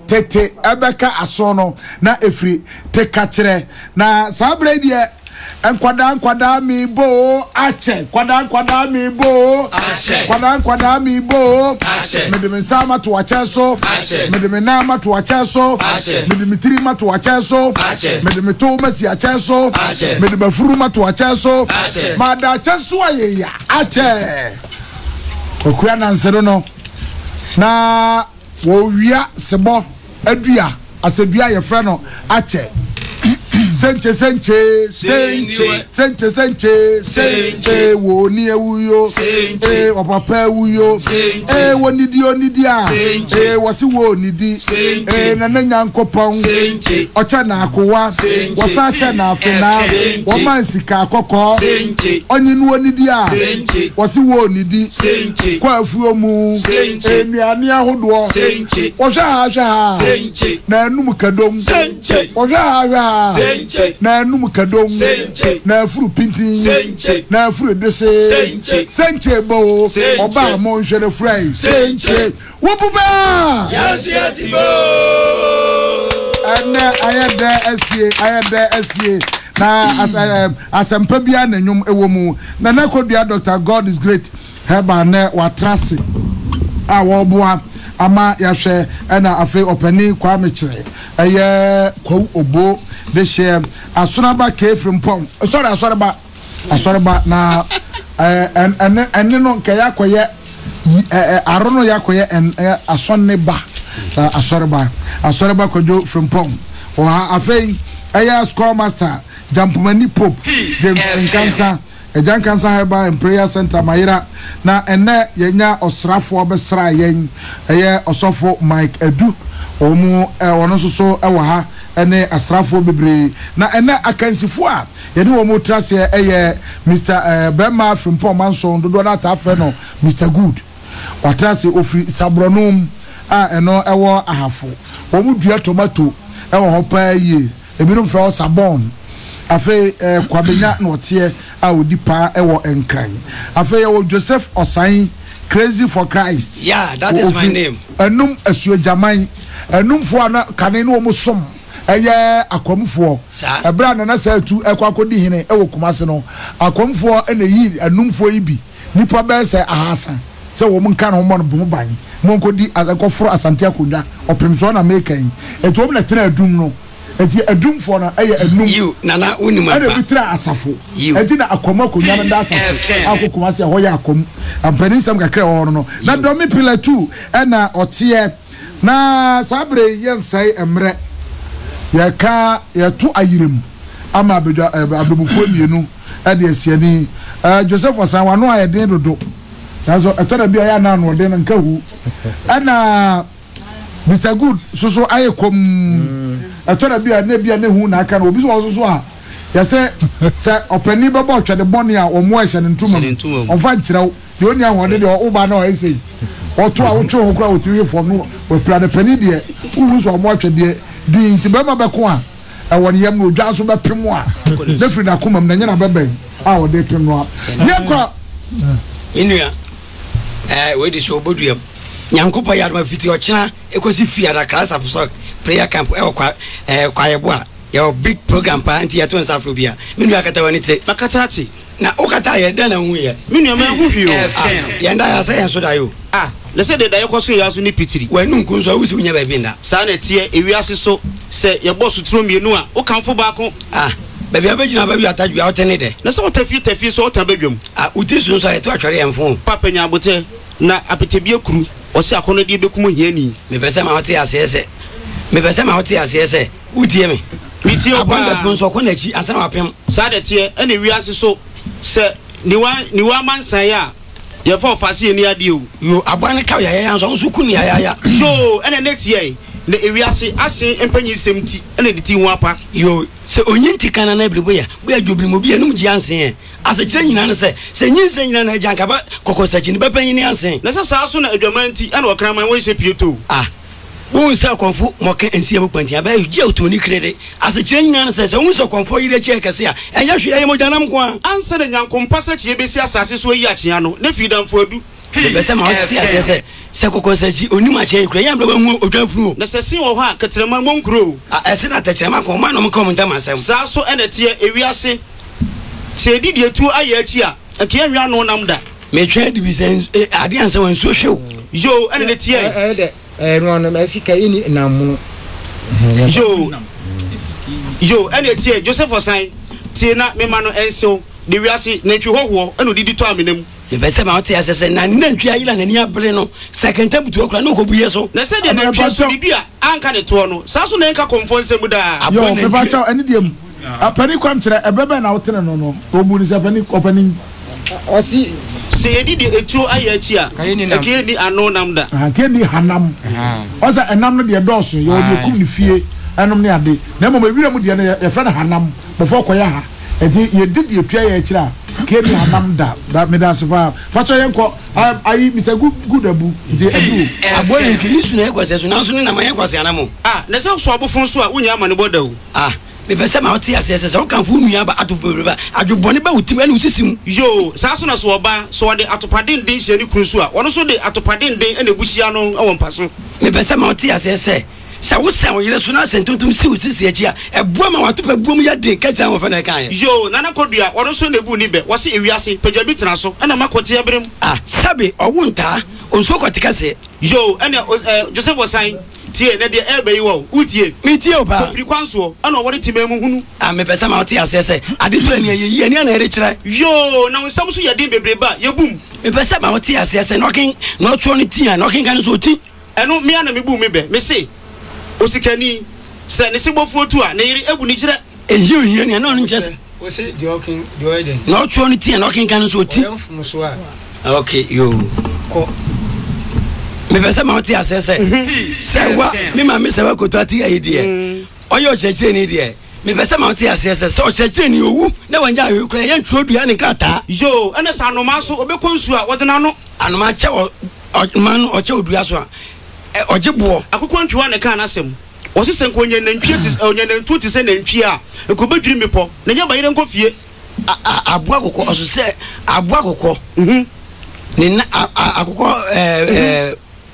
tete ebeka asono na efri te kachire na sabre die enkwada mi bo ache kwada mi bo ache kwada mi bo ache medeme sama to acheso ache medeme nama to acheso ache medeme tirima to acheso ache medeme to masi acheso ache medeme furuma to acheso ache mada acheso ayeya ache okuya nansero no na wo wia sebo adua asedua ye frɛ no ache senche wo ni ewuyo opapa ewuyo wo nidi onidia wasi wo nidi na nyankopon ocha na akowa wasa cha na afena wo mansika akokọ onyinu onidia wasi wo nidi kwa afuo mu enuane ahodo wo hwa na enum kadom wo hwa na num kadom na furu pintin na furu dese senche bo oba mo nhwere fry senche wo buba yasiatibo ana ayada asie na asempa bia na nyum ewo mu na nakodua Dr. God is great heba na watrase a wo boa ama yahwe na afi opani kwa mechire eye kwa obo de share asoraba kefrim pom sorry asoraba na enne no nke yakoye arono yakoye asonne ba asoraba kojo from pom o afei aya score master jampumani pope James Nkansa ejan kansa heba in prayer center Mayira na enne yenya osrafo obesra yen eye osofo Mike Edu omu wono soso ewa ha ene asrafo bebre na ene akansifo a yene wo motrase eye Mr Bema from Pomanson do na ta fe no Mr Good watrase ofri sabronom a eno ewo ahafo wo mu dua tomato ewo ho pa ye ebirum fra sabon afe kwabenya na otie a odipa ewo enkran afe wo Joseph Osain Crazy for Christ. Yeah, that is my name. Enum asuo jaman enum fo na kane no mo som eye akomfo ebra na sa tu ekwakodi hene ewo kumase no akomfo ene yi enumfo ibi nipa be se ahasa se wo mun kan ho mo no ban mo nkodi akoforo asante akondwa opemso na mekan eto na tena adum no eti adumfo na eye enum you nana uni ma ene bitra asafo eti na akoma akondwa na da asafo akokumase ho ya akom ampani sam kakra ho no na domi pillar 2 ena otie na sabre yensai emre yaka yatu ayirem ama abemufo mienu ade asiani Joseph Osan wano ayeden dodo nazo etara bia ya na no den nkahu ana Mr Good soso ayekom etara bia na bia ne hu na aka na obi so a yase se opani baba twede boni a omo ahye ne ntuma onfa nkyerɛw de oni ahode de oba na o yesi oto a wotwe ho kra wotwe fo no we plan pani de uwu so omo atwede di ntibema beko a ewon yam no dwa so bepem a defri na komam na nyana beben a wo de pem no yekwa inua we di so boduam nyankopa yadma fiti ochina ekosi fia da class apostolic prayer camp kwa yebo a your big program pa anti yato nsafro bia minu akata wani te makatati na okata ye da na hu ye minu ma hu fio yanda ya say so da yo le se de da yekoso ya so ni pitiri wanu nkunso wusi unya ba bi nda sa na tie ewiase so se ye boss turo mienu a o kanfo ba ko baby abegina ba wi atadwa o tene de na so tafi so o tan badwam utisu so ye to atware yemfo papa nya abote na apetebie kuru o se akono de bekum hiani me pese ma hote asese utie me miti o ba bonso ko na chi asana wapem sa de tie ene wiase so se niwa mansan ya ye for fase ni ade o yo abane ka ya ya so ku ni ya so ene next year na ewiase ase empanyi semti ene de ti hu apa yo se onyinti kana na ebribo ya jobri mo bia num giansen ase kire nyina ne se nyinsen nyina na janka ba kokosachi ni ba panyi ni ansen na sa so na adwamanti ene okraman wo hye pieto won sa konfo moka ensia mokwanti aba je otoni krede ase kire nyina ne se won so konfo yire che kase a enya hwe aye mojanam kwa anse de nyankompa sa chie besi asase so yi achia no na fidamfo adu bese ma oti asese se kokosachi onima che kura yam do hu odwanfuru na se sin wo ha ketrema monkro ese na tachrema ko ma no mo kom ntama asem sa so ene tie ewiase se didi etu aye achi a nke anwa no nam da me twa di bi sen ade anse wan so hwew yo ene ne tie no no mesika ini nam yo ene tie Joseph Osan tie na me ma no enso de wiase na twi hoho ene odidi to amenam me bese ma oti asese na nantwi ayila na ni abere no second time to okura no ko buye so na se de na twi so bibia anka ne to no sa so na enka konfonse mu da yo me ba cha ene dem apani kwam kire ebebe na wotene no obu ni se apani opani osi se edidi etu aye achi a eke ni ano nam da ke ni hanam oza enam no de doso yo de kum ni fie enom ne ade na mo mawira mu de na ye fra na hanam before koya ha edi ye didi etua ye akira ke ni hanam da me da sefa fa so yenko ayi mi se good abu de abu aboye kilisu na ekwase so na so ni na ma yekwase anamo na se so abofon so a unya amane boda o me bese ma oti asese se o kan fu nua ba atofobeba adwobone ba utim ene usisim yo sa so na so oba so de atopaden den hye ni kunsu a wono so de atopaden den ene buhia no awon paso me bese ma oti asese sa wo san wo yire so na sentontum si usisi achi a eboa ma watopa buom ya den ka tan wo fa na kan yo nana kodua wono so na bu ni be wo se ewiase pagami tena so ena makote abrem sabe owunta onso kotika se yo ene Joseph Osan tie na de ebe yi wo utie mi tie o ba firi kwanso ana wo de timemu hunu me pesa ma oti asese ade to ani ye ani ana ere kire yo na nsam so ye din bebreba ye bum me pesa ma oti asese no kin no tro ni tia no kin kan so ti eno me ana me bum me be me se osikani se ne se bofu otu a na yiri ebu ni kire ehi ohia ni na no nchese o se de okin de oiden no tro ni tia no kin kan so ti okay yo ko me pesa ma oti asese sewa me ma me sewa koto ati aidie oyo chechire ni die me pesa ma oti asese so chechire ni owu na wanja ahwekura ye ntrodua ni kata yo ene sa anoma so obekonsu a wode na no anoma che man oche odua so a ojebo akokwa ntwa ne kan asem wo se senko onye nantwie onye nantu ti se nantwie a ekobedwiri mepo na nya bayire nkofie abu akoko oso se abu akoko ni na akoko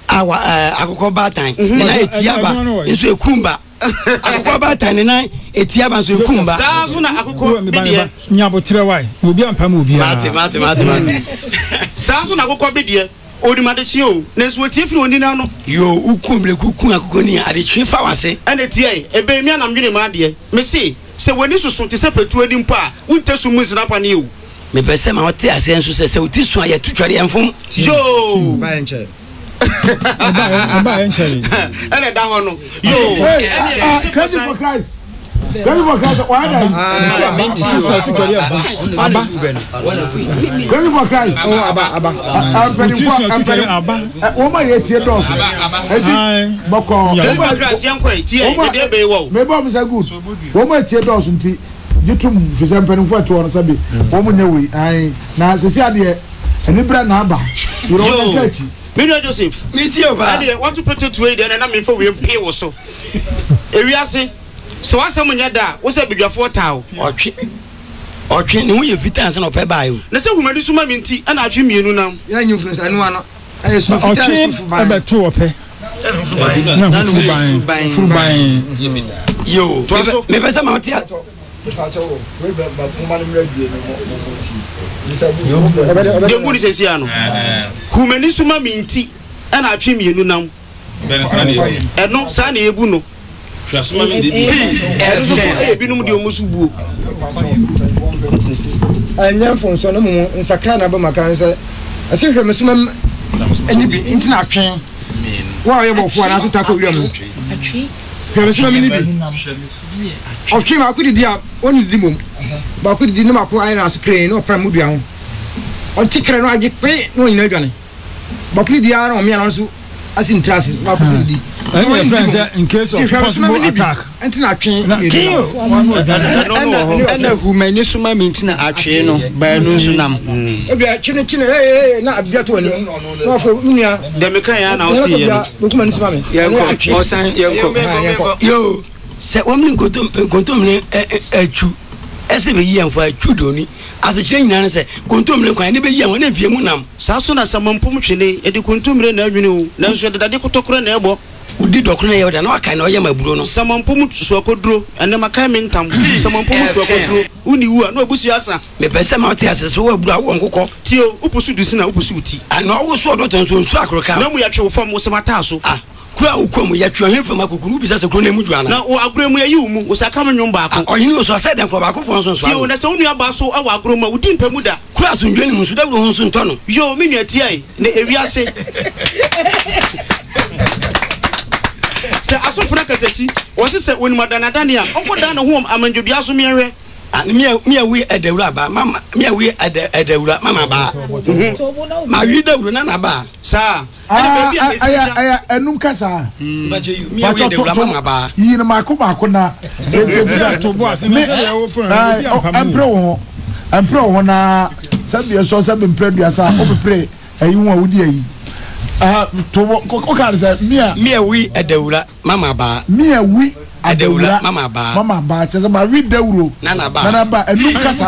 awa akoko batan na etiaba nso ekumba akoko batan na etiaba nso ekumba sa so na akoko bidie nyabotre wai obi ampa ma obi mate sa so na akoko bidie odimade chi o na nso tiefiri oni na no yo ukumble kukun akoko ni ade twe fa wase ene tie ebe mi anam dwene ma de me se wani susu ti se petu ani mpa wonte su mu nsina ne o me pese ma wote ase nso se uti su aye tutware enfom yo ba enche aba enche ene da ho no yo crazy for Christ why that crazy for Christ aba woma ye tie dos edi boko crazy for Christ yankwa tie de be wo me bom say good woma tie dos nti jitum fisa mpanimfo ato on sabe womo nyewe ai na sesi ade eni bra na aba yoro na kachi Mino Joseph me tie oba ade want to put it to it and na me for we pay wo so ewiase so asem nya da wo se bedwafo tawo otwe ne ho ye fitanse no pe bayo na se humani suma minti ana atwe mienu nam ya nyu fun anu ano aye so fitanse so fuban ebe to ope na fuban yo me pesa ma otia Dengu ni sesi ano humani suma minti ana atwe mienu nam eno sa na yebu no Trasuma mi de binum de omusubuo anya fon so no mu nsakra na ba makran se ase hwe mesuma ani bi ntina atwen wa ye bofo ana so tako wiam atwi hwe mesuma mi ni bi atwi ma akudi dia oni di mom ba akudi di no mako ai na screen no pra mu dua ho on tikre no age pe no ina dwane ba akudi dia na o mi ana so asin trust ba akudi di in case of possible attack entina atwen na humani suma mintina atwe no ba no nso nam ebia chine na abia to ni no for unia de me kan ya na oti ye no dokumani suma me yanko osan yanko yo se wamni kontom ne achu ese be yi anfa achu doni as a chain answer contumely can be young and be munam Sasuna Samon Pumchine e di contumre na adwene na so de dade kotokoro na ebo udi dokuna ye na aka na oya maburo no Samon Pum so akoduro ene maka mentam Samon Pum so akoduro uni wu na obusu asa me pese ma oti ase so wa buru awon kokko tio upusu dusi na upusu uti ana wo so do ton so akroka na mu ya twe fam wo semata so kura ukom ya twe hen fam akokunu bi sase kro na mu dwana na wo agro mu yayi mu wo saka menwom ba ko ohini wo so said ko ba ko fon so so tio na se unu aba so awa agro mu udi mpamu da kura so ndwani mu so da buru ho so ntono yo me nua tiai na ewiase se asofra katachi wose se woni madana dania onkoda na ho amanjodua so mienwe me we edawura ba mama me we edawura mama ba ma wi dawura na ba sa aya enum kasa ba je me we edawura mama ba yi na mako na to bo ase na se wo empro ho na sabi so sabi mpredua sa obepre ayi ho awudi ayi to ko kan say me we edawura mama ba me we adawura mama ba chese ma wi dawuro nana ba enum kasa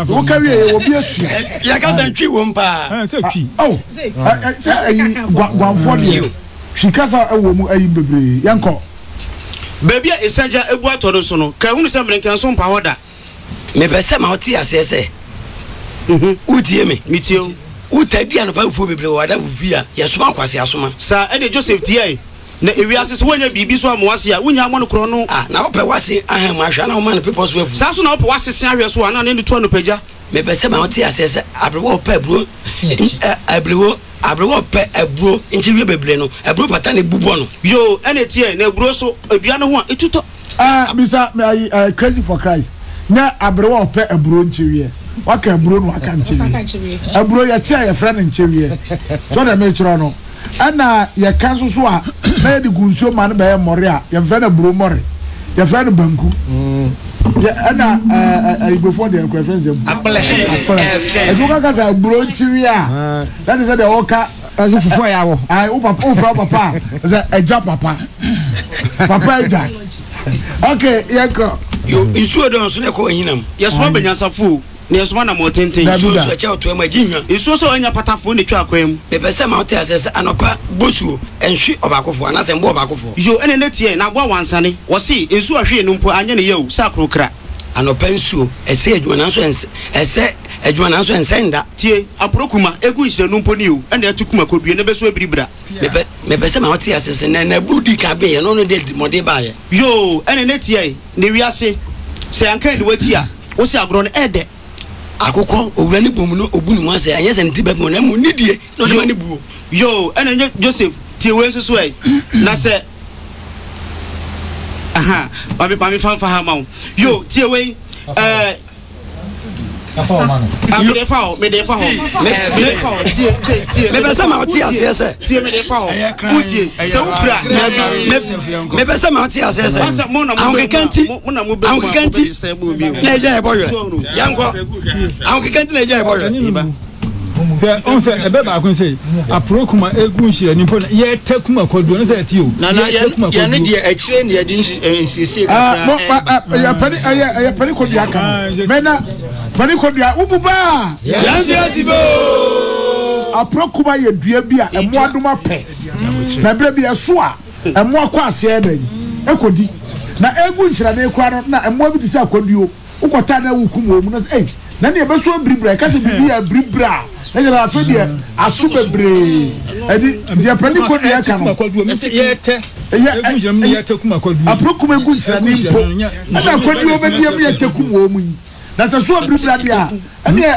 wo ka wi obi asu ya kasa ntwi wo mpa se twi se ayi gwanfo de shi kasa ewo mu ayi bebre yanko baby esanja ebu atoro so no ka hunu se mrenkan so mpa hoda me pese ma oti asese utie me mitio utadi an ba ufo bebre wada ufia yesoma akwase asoma sa ene Joseph tie na ewiase so wonya bibi so amwase a wonya amano kro no na ope wase ahan ma hwa na o man people so afu sa so na ope wase se ahwe so na ne to no pagya me pese ma oti asese abrewo ope bro abrewo ope ebro nti wi bebre no ebro pata ne bubo no yo ene tie na ebro so adua no ho a etuto bisa crazy for Christ nya abrewo ope ebro nti wi waka ebro no waka nti wi ebro ya chia ya friend nti wi so na me chiro no ana ya kanso so a na de gunso man ba ya more a ya fa na buro more ya fa na banku ya ana ibefo de ko friends em eduka ka sa buro ntiwi a that is the oka as if for ya wo ai o papa za eja papa eja okay yako yo isu odon so ne ko hinam yes mo benyansafo ne yesoma na motenten so cha oto ma jinwa isu so anya patafo ne twa kwam be pese ma ote asese anopa bosu enhwe obakofo anase mbo obakofo yo ene netie na gwa wansane wo si isu ahwe no mpo anya ne yew sa krokra anopa nsuo ese adwuma nanso ese adwuma nanso ensenda tie aprokuma egu nhire no mpo ni o ene atukuma kodue ne beso abiribra me pese ma ote asese na brudi ka be ye no no de mode ba ye yo ene netie ne wiase se anka ni wati a wo si agro no ede akoko owura ni bomu no obunu mu ase anyese nti be mo na mu nidie no de mani buo yo ene Joseph tie we so e na se aha ba mi fa ha ma yo tie we me de fa tie me pesa ma oti asese tie me de fa utie se upra me pesa ma oti asese awon kanti na eja e boyo yanko awon kanti na eja e boyo be on se ebe ba kun say aprokuma egu nhire ni pona ye takuma kodu no say ti o na ye ne de akire ne ye din nsisi ka ya pani kodu aka mena pani kodu ububa yanzi atibo aprokuma ye dua bi a emo adoma pe na bra bi eso a emo akwa ase eden ekodi na egu nhire na ekwa na emo bi dise akodi o ukota na wukum o mu na na ne be so bribra ka se bibi ya bribra ejara aso dia aso bebre edi dia pani ko dia ka no ye te egu nhire mu ye takuma kodu aprokuma egu nhire ni mpo na kodi o be dia mu ye takum o mu na se so bribra dia ene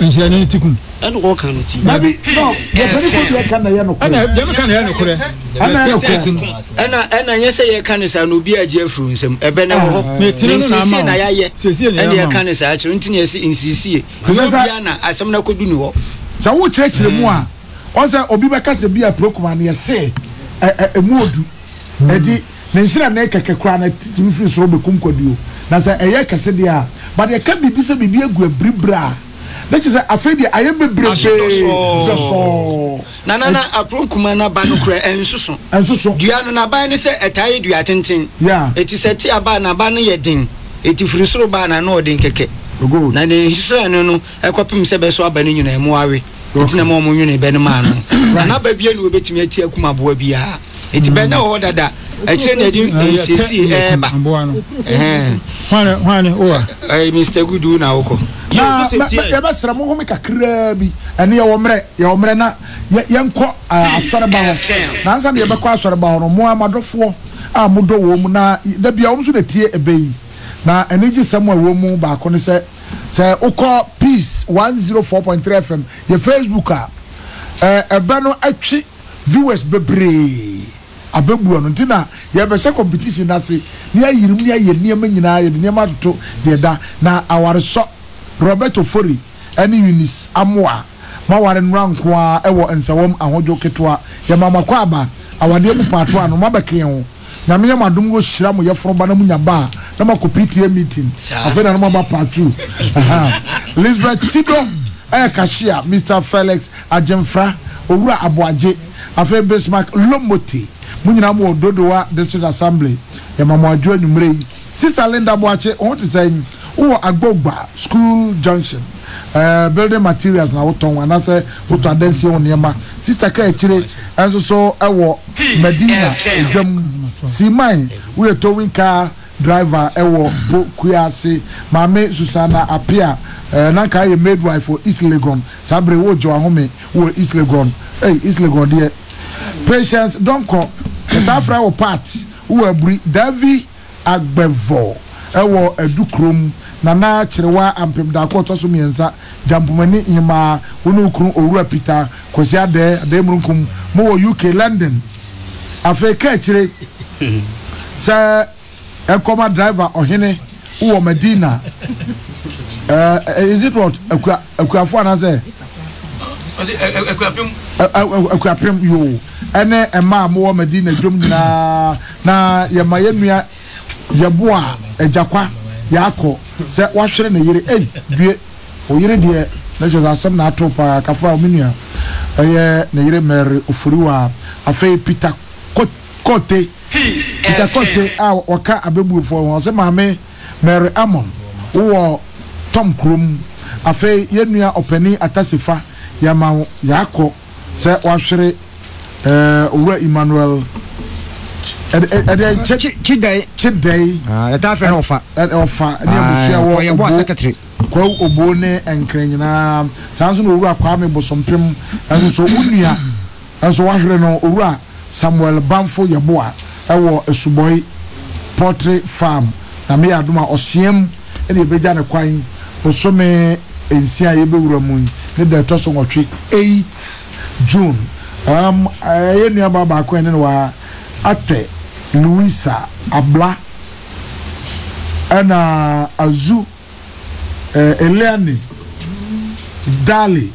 nhire ni tikum eno ko kan ti nabi no ye pani ko dia ka na ye no ko ana je me kan ye no ko ana yese ye kanisa no bi agi afuru nsem ebe ne ho sisi na ya ye ene ye kanisa akire ntini yesi insisi bia na asem na kodu ni ho sa wo chrekire mu a on say obi be kase bia prokuma na yese emuodu edi na nsira na keke kura na timfiri so be kumkodu na say eye kase dia but ye ka bibi se bibi egu abribra na che say afedi aye bebrebe so na aprokuma na ba no kura ensuso dua no na ba ne se etaye dua tenten eti seti aba na ba no ye din eti firi soro ba na no odin keke na ne hisra no no ekopim se be so aba ne nyina emu awe ntina mo mo nwene be ne ma no na ba bia ne obetimi ati akuma boa bia enti be na wo dada akire na di sesi ba hwane owa Mr. Gudu na woko ya ba sra mo ho me kakra bi ene ye wo mre na yenko asore ba ho na ansa de ye be kwa asore ba ho no mo amadofo a mo do wo mu na da bia wo so de tie ebei na energy samwa wo mu ba ko ne se ukọ peace 104.3 FM ye Facebook ebe no atwi viewers bebre abebu no ntina ye be se competition na se ne ayirim ne aye niam nyina ye niam ato de da na aware so Roberto Fori ani Eunice Amoa ma ware nranko a ewo nsawom ahojo ketwa ye mama kwa aba awade mu pato ano mabeke ho na me madum go hira mo ye foro ba na munya ba na makopitie meeting afena na mama part 2 Elizabeth Tido Kashia Mr. Felix Ajemfra Owura Aboaje afa Bismarck Lomote munyina mo Dodowa District Assembly ya mama adwo numre Sister Linda Boache on to say wo Agbogba School Junction building materials na woton ana say woto adansi won niema Sister ka ekire enso so ewo Medina edwam Simai we towing car driver ewo Kuyase Mame Susana Apia na ka ye midwife for East Legon sabre wo jo ahome wo East Legon East Legon there Patience donko Tafra wo part wo abri Davi Agbevo ewo Edukrom na chirewa ampem da ko toso miensa jampumani hima wonu kru Owura Peter kosi ade mrunkum mo wo UK London Africa chire sa ekoma driver ohene wo Medina is it what akuafo na say akuapem yo ene ema mo wo Medina dwom na ye mayenua yeboa ejakwa yako se wahwere na yire due o yire de na je asem na atopa kafra omenua na yire mer ofuriwa afei Peter Kote Peter Kote waka abebuofo won se maame Mary Amon wo Tom Krum afei yenua opani atasifa yama yako se wahwere Owura Emmanuel Chidai eta fe no fa ne abusia wo ye bo secretary kwa obone enkrenyina sanso no Owura Kwame Bosompem enso so unua enso wahwere no Owura Samuel Bamfo yeboa ewo Esuboy Poultry Farm na me adoma osiem ene beja ne kwan osome ensia yebewura mu ne da toso nwotwe 8 June yenua baba ko ene no wa ate Louisa Abla ana Azu Eliane Dali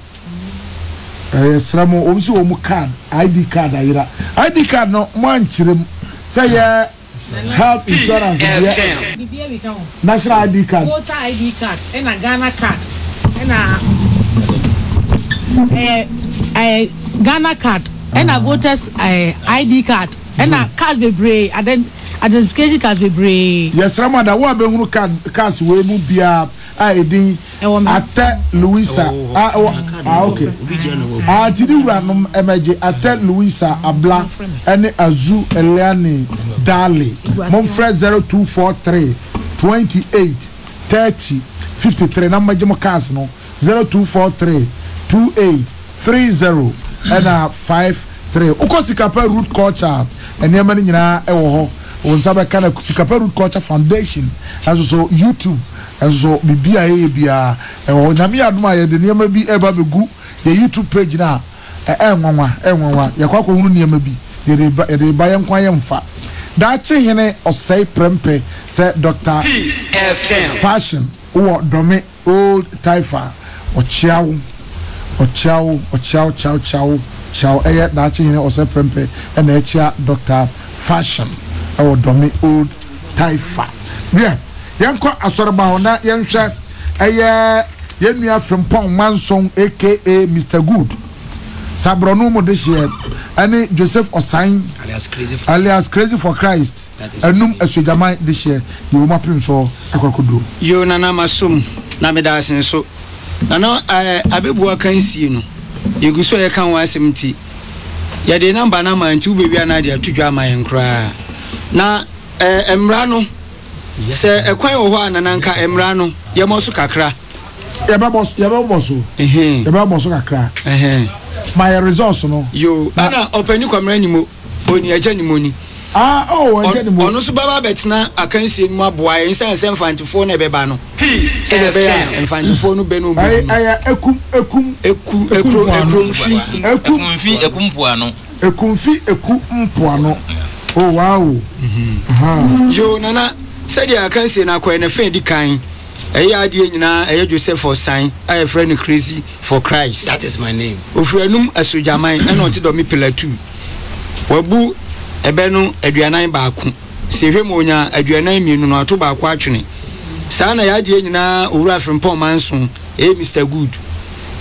sramo omsi omu card ID card ayira ID card no manchirem say health insurance national ID card voter ID card and Ghana card and Ghana card and voters ID card and card be brave identification card be brave yes ramada wo abehunu card we mu bia edin ate Louisa okay tidi wura no emeje ate Louisa Abla ene Azu Eliane Dali Monfred 0243 28 30 53 number jemo cars no 0243 28 30 and 53 ukosikapa root culture enema nyina ewo ho wonsabe kana kusikapa root culture foundation also YouTube also bibia ewo nyame aduma ye de niam bi eba begu ye YouTube page na enwanwa yakwa ko hunu niam bi de ba ye nkwa ye mfa da che hene osai prempe se Dr. Fashion wo dome old Taifa ochiawo chao eye da che hene osai prempe na echia Dr. Fashion o dome old Taifa bien yanko asorba hona yenhwe eye yenua Frimpong Manson aka Mr. Good Sabrono mo de share ani Joseph Osain alias Crazy for Christ enum asujama de share ye o mapim so akwakodo yo nana masum na me da asen so na abebua kan sie no yegu so ye kan wa asemti ye de number na man ti ubewia na de atudwa aman kra na emra no se ekwan wo ho anananka emra no ye mo so kakra ye ba boss kakra my results no yo ana openi kwamra nimo oni aja nimo ni aja nimo ono so baba betina akansie mu aboa ensan se mfantifo na beba no se be ya mfantifo no be no aya ekumpoano oh wow yo nana said ya akansie na kwa na fe di kan adie nyina Joseph for sign I friend crazy for Christ. That is my name. Ofrenum asojaman na oti do me pillar 2 wabu ebe no aduanan baako se hwemo onya aduanan mienu no ato baako atwene saa na adie nyina owura frempon manso Mr Good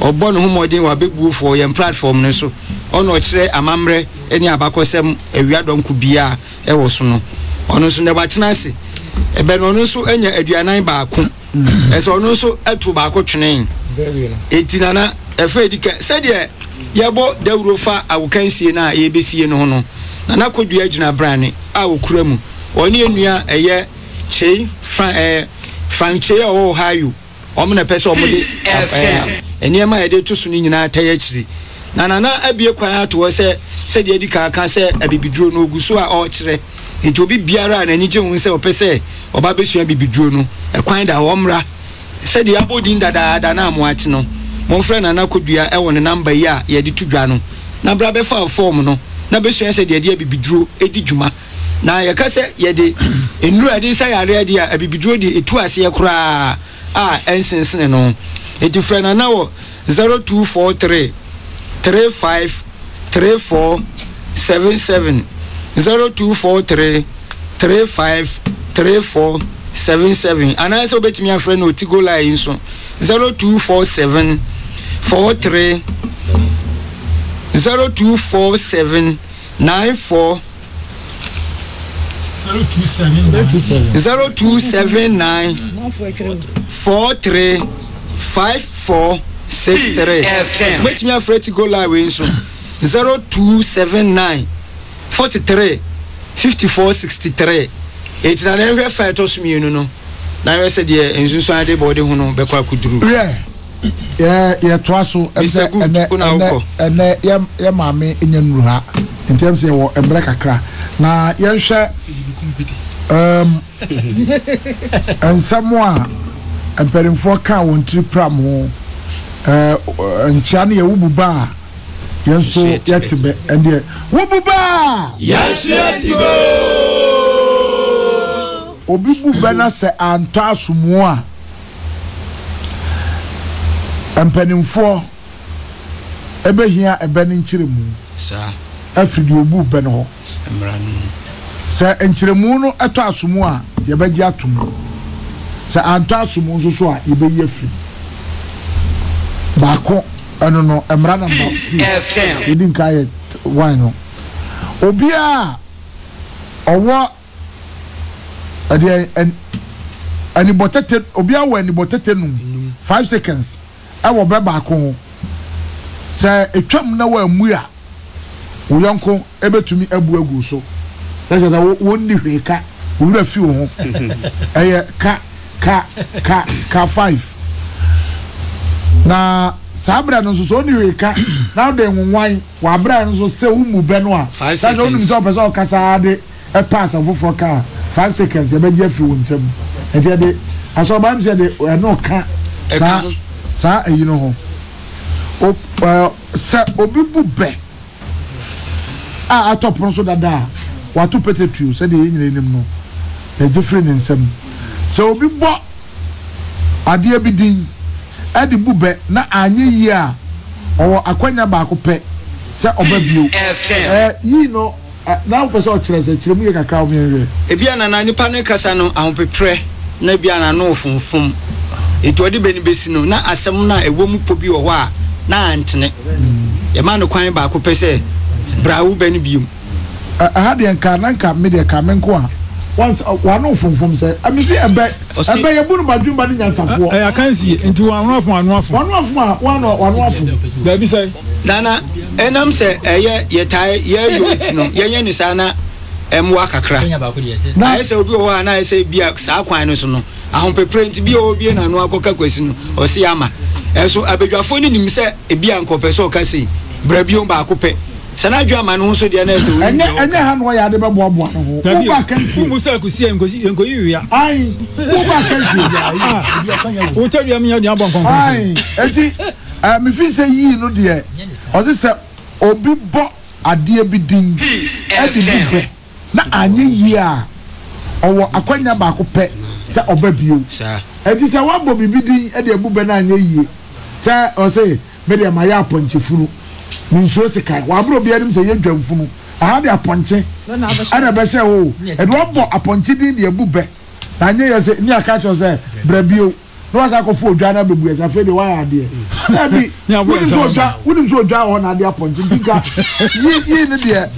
obo no homodin wa bebu for yem platform ne so ono kire amamre eni abakosem awiadonko bia wo so no ono so ne batena se ebe no no so enya aduanan baako eso no so atu baako twene etinana efedika said yebo dawrofa awukansie na yebesie no no na kodua gina brane a okuramu oni enua eye chei franche o hayu omna pese omode eniema yede to so ni nyina taye kiri na abie kwan ato se said yedika aka se abibiduro no oguso a o kire enti obi biara na anije hu se opese oba besua bibiduro no ekwan da omra said yabodin dada na amoate no mon friend na kodua e won number yi a ye de tudwa no na bra be fa form no na besua se de abibiduro edi djuma na ye ka se ye de enura de sa yare de abibiduro de etu ase ye kura ensensene no edi friend na wo 0243 35 34 77 0243 35 34 77 and I so bet me a friend no tigo line so 0247 43 0247 94 0279 43 5463 bet me a friend tigo line so 0279 43 5463 it's an area fightos me no na we said ye ensusu ade body hu no be kwa kuduru yeah twaso ene ya mame enyanuru ha in terms of embre kakra na ye hwe ensamwa emperimfo ka won tripram ho nchane ye wububa yenso yetibe ende wububa yes yetibe obi buba na se anta asumu a empanimfo ebehia ebeni nchiremu sa afidi obu be no emranu se nchiremu no eto asumu a ye beji atumu se anta asumu nso so a ye beyi afiri baako eno no emra na ma edin kai wine no obi a owo ani botete obi a wani botete num 5 seconds awo be baako se etwam na wa mu a wo yonko ebetumi abu agu so that's that wonni hweka wo wura fi wo ho eye ka 5 na sabra no so ni hweka na de nwwan wa bra no so se wo mu be no a that's only so person kasa de e pass afofo ka 5 seconds be je fi wo nsem e de aso ba mse de no ka sa you know o sa obi bu be atop no so dada wa to petetu se de nyina enim no e je fi ne nsem so obi bo ade bi din ade bu be na anye yi a o akwanya ba ko pe se oba bio yi no now person chirese chiremu ye kakra o mi nwe ebia na na nipa ne kasa no ahopepre na bia na no funfum eto de beni besi no na asem na ewom po bi wo ho a na antene ye ma no kwan ba ko pese brawo beni bium ha de nka na nka me de ka me nko a once one from say I mean see ebe ye bunu badwumba ni nyansafo I can see into one of baby say nana enam say ye tai ye youth no ye ni sana emwa kakra na say obi o ha na say bia saa kwan no so no ahompepre nti bia obi na no akoka kwasi no o se ama eso abedwafo ni nim say ebia nkopɛ so ka sei brabio ba akopɛ sana dwa ma no so de na say enye ha no ya de beboaboa no ho ba kan si musa kusi enko yiwia ai ba kan si ya o tadua me ya bon kon ai enti me fi say yi no de o se obi bo ade bi din e di bi na anye yi a owo akwanya ba akopɛ se oba bio sa enti se wa bo bibi din e de abube na anye yi se o se me de ma ya aponchefunu minso se kai wa bro bia nim se ye dwamfunu aha de aponche ana be se o e do bo aponche din de abube na anye ye se ni aka cho se brabio no wasa ko fu odwa na bebu esa fe de wa ya de na bi wunim so odwa ho na de aponche dinka yi ne de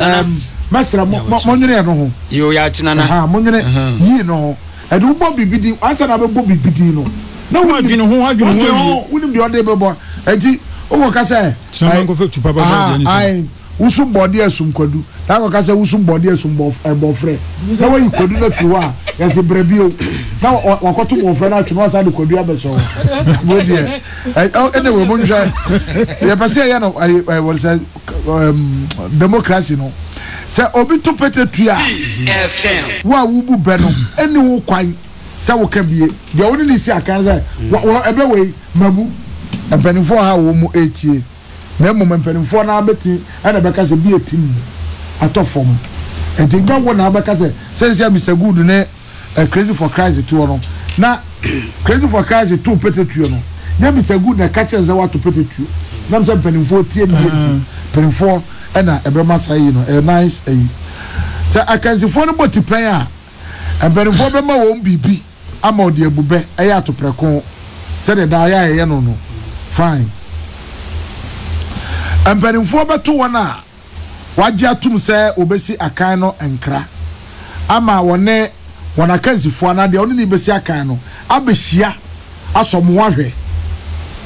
masra mo nyere no ho yo ya tinana ha mo nyere yi no ho e do bo bibidi ansa na be bo bibidi no na wo adwene ho wunim de ode be bo enti o ka say go fe tu papa ba de ai usum body asum kwadu na go ka say usum body asum bofre na wa yikodu na fi wa ya se brabio na wakoto bofre na twa sa de kwadu abeso wo de anyway mo nja ya passe ya no I will say democracy no say obi to petetua wa wubu be no eni wo kwan say wo ka bie de woni ni si akan say ebe we mabu empanifo ha wo mu etie na mo empanifo na abeti ana beka se bi etim atofom enti gba wo na beka se say Mr. Good ne Crazy for Christ to no na Crazy for Christ to petetuo no na Mr. Good na catch say what to petetuo na me say empanifo tie mi eti empanifo ana ebe masa yi no nice say akansifo no botipen a empanifo be ma wo bibi ama odi abube eya atopreko say the da ya no no fine empanifo beto wona waje atum say obesi akan no enkra ama wona kansifo na de oni besi akan no abehia asomo wahwe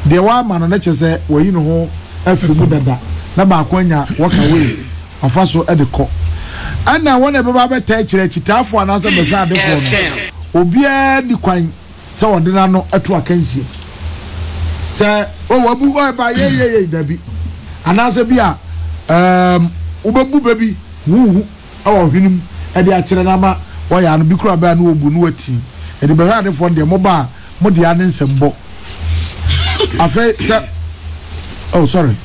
de wa ma no na chese wayi no ho afirimu dada na ba akwanya waka we afaso edeko ana wona beba beta kire kitafo anasa be sa adefo no obia di kwan se wodena no atu akansie se o wabu o ba ye dabi anasa bia ubebu baby wu awo hwinim e de akire na ma wo ya no bi kura ba no obu no wati e de be ha adefo de mo ba mo de ane nsembo afa se oh sorry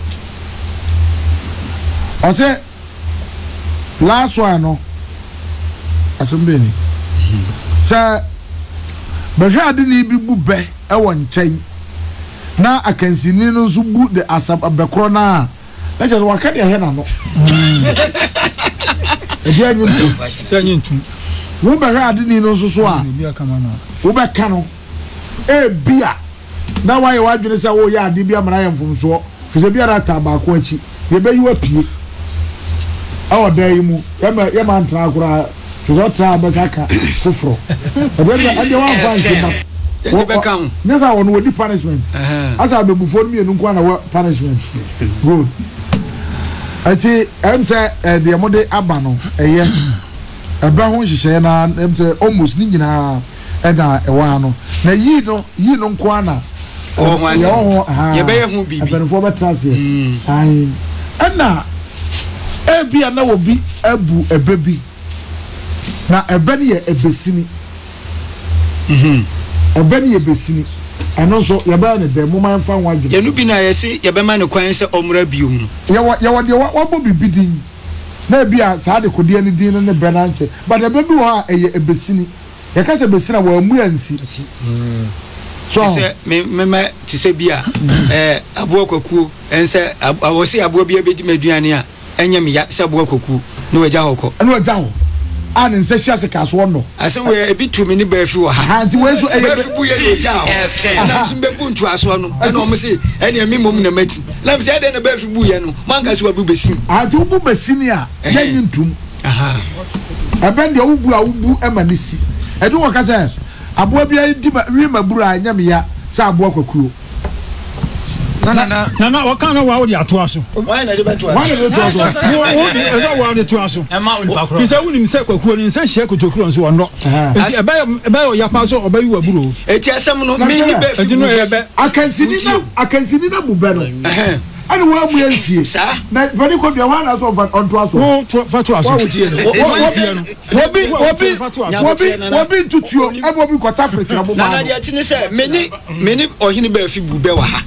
I say last one no asembeni say behwa de ni bi bu be e won nchen na akansini no so bu de asab abekro na na je waka de he na no e dia nyintu wo behwa de ni no so a wo be ka no e bia na why wa dwene say wo ya ade bia mara yemfum so fi se bia na ta ba ko achi ye be yiwa pie awo dai mu yema ntra akura to tra basaka kufro ade wa fansi ma e be kan nyasa won wodi punishment asa be bufo mi enu kwa na punishment good ati say de mode aba no eye eba ho hihye na say almost ni nyina e na e wa no na yi no kwa na o ho ase ye be ye hu bibi abenfo be trase ai ana ebia na obi abu ebebi na ebeni ye ebesini ebeni ye besini eno so ye ba ne dem mo man fa nwa dwuma ye nu bi na ye se ye be ma ne kwan se omra biom ye wo de wo bo bibidin na bia saa de kodie ne din ne be na nche but ebebi wo a eye ebesini ye ka se besina wo amu ansi so se me ti se bia abo kwakuo ense awo se abo bia be di maduane a enyem ya se abo kwakuo no waja hoko no waja ho an nse hia se kaso no ase we ebi tumi ni ba fi wo ha anti we so e fi bu ye no ja ho na mse be buntu aso no e no mse e ne mi mom na mati na mse e de na ba fi bu ye no man ka se wa bu besim anti bu besini a yenyi ntum ɛbɛn deɛ wubu a wubu ɛma ne si ɛdu wɔ kasa aboa bi ayi di ma wi ma buru a nyam ya sɛ aboa kwakuo na wɔka na wa de ato aso why na de beto aso wo ɛsɛ wa de to aso ɛma onipa koro kisa wunim sɛ kwakuo ni sɛ hye kotokuro nso wɔnɔ ɛbɛyɛ ya pa so ɔbɛyi wa buru eti asɛm no me ni bɛ ɛdi no ɛbɛ akansini na bu bɛ no ani wa mu yansie na bani ko bia wa na so onto aso wo fa to aso obi tutuo ebo bi kota Africa bo na dia tini sɛ me ni ohini bɛ fi bu bɛ wa ha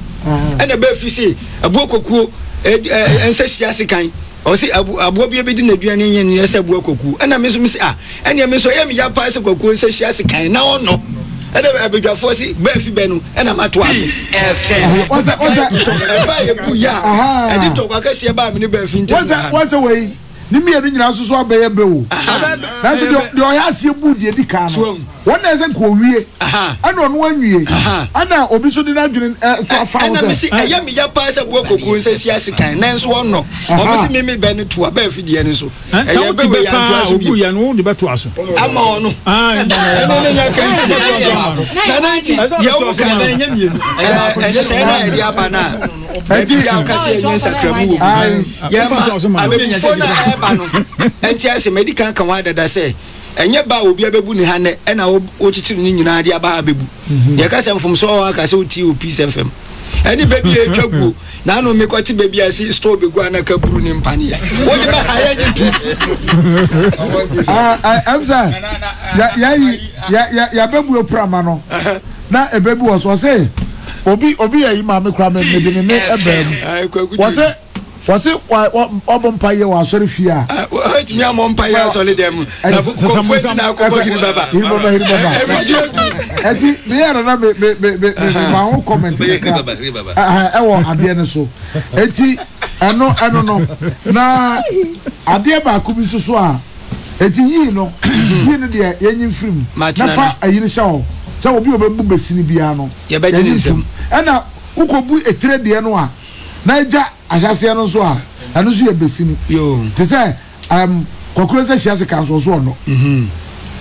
ɛna bɛ fi se abuo kokuo ɛnsa hyia sekan ɔsi abuo bi ebedi na aduane nyɛ ne sɛ abuo kokuo ɛna me so me se ɛna me so yɛ me ya pa sɛ kokuo nsa hyia sekan na ɔno ɛna abedwafo si bɛ fi bɛ no ɛna ma to aso oza ɛba yɛ bu ya ɛdi to kwa kɛse ɛba me ne bɛ fi ntɛm oza wei ni mi yɛn nyina soso abɛyɛ bɛ o na so de ɔyɛ asie bu de di kan no wɔn na ɛsɛ nko wie ɛna ɔno anwie ɛna obi so de na dwene to afa ho ɛna me si ɛyɛ me ya pa sɛ buo kokuo nsa hyia sekan na nso ɔno ɔmo si me bɛ ne to bɛ fi de ne so ɛyɛ bɛ we ya to aso obu ya no de bɛ to aso ama ɔno ɛna ne nya kan si na nanti yɛ wo kan ɛhyɛ na ɛdi aba na ɛbi ya kase yɛ nsakramu wo yɛ ma abefo na ɛba no ɛnti ase medical kan wa dada sɛ ɛnyɛ ba obi abebu ne ha ne ɛna wo kyikyiri ne nyinaa de aba abebu yɛ kase mfomso wa kase oti o Peace FM ɛni baby etwa guo na no me kwati baby asi store begu ana ka buru ne mpane ya wo de ba ha yɛ nyitu amsa ya bebu oprama no na ebebu wo so say obi yɛ yi ma me kra me de ne ebam wo say obompa ye wa sori fia wait me am ompa ye sori dem na ko feti na ko hiri baba eti me ya na me ma ho comment hiri baba ewo ade ne so eti eno no na ade ba ko bi so a eti yi no yi ne de yenyin film na fa ayi ne shawo sɛ obi obebu besini bia no ye be gye nsem ɛna ukobu etire de no a na eja ahase no so a anu so ye besini yo te sɛ kokoro sɛ hia se kan so no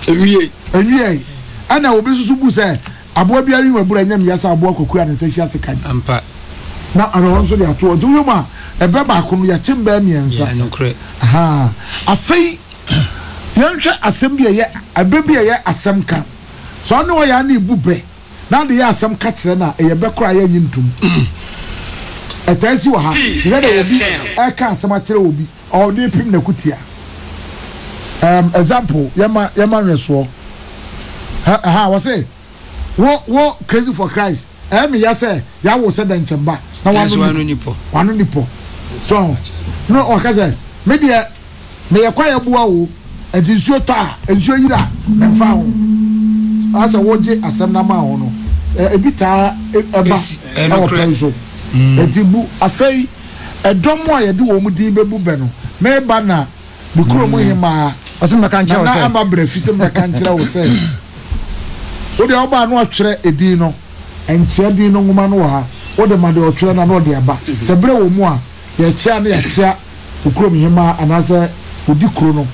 ewie ana obi susu bu sɛ aboa bia wi mabura nyam ya sɛ aboa kokoro an sɛ hia se kan ampa na ano so de ato o wo ma ebe ba ko no ya chimba miensa aha afei yɛnhwɛ asɛm bi yɛ abebi yɛ asɛm ka so no ya na ibu be na de yɛ asɛm ka kyerɛ na ɛyɛ be kora yɛ nyintum ɛtɛsi wɔ ha yɛ de obi ɛka asɛm akyerɛ obi ɔ de pim na kutia example yɛma hwɛsoɔ ha wɔ sɛ wo crazy for Christ me ya sɛ ya wo sɛ da nkyɛmba na wano nipo so no o ka sɛ me de me yɛ kwa yɛ boa wo nsuo ta nsuo yira ɛfa ho asa woje asɛm na ma ho no ebi ta eba ɛwɔ penso etibu afei ɛdɔm a yɛde wɔ mu din bebu bɛ no me ba na bikuro mu hima ɔsɛ meka nkyerɛ wo sɛ na aba brɛ fi sɛ meka nkyerɛ wo sɛ wo de ɔba no atwerɛ edin no enkyɛ din no ngoma no wɔ ha wo de ma de ɔtwerɛ na no de aba sɛ brɛ wɔ mu a yɛkyia na yɛkyia bikuro mu hima anasɛ odi kuro no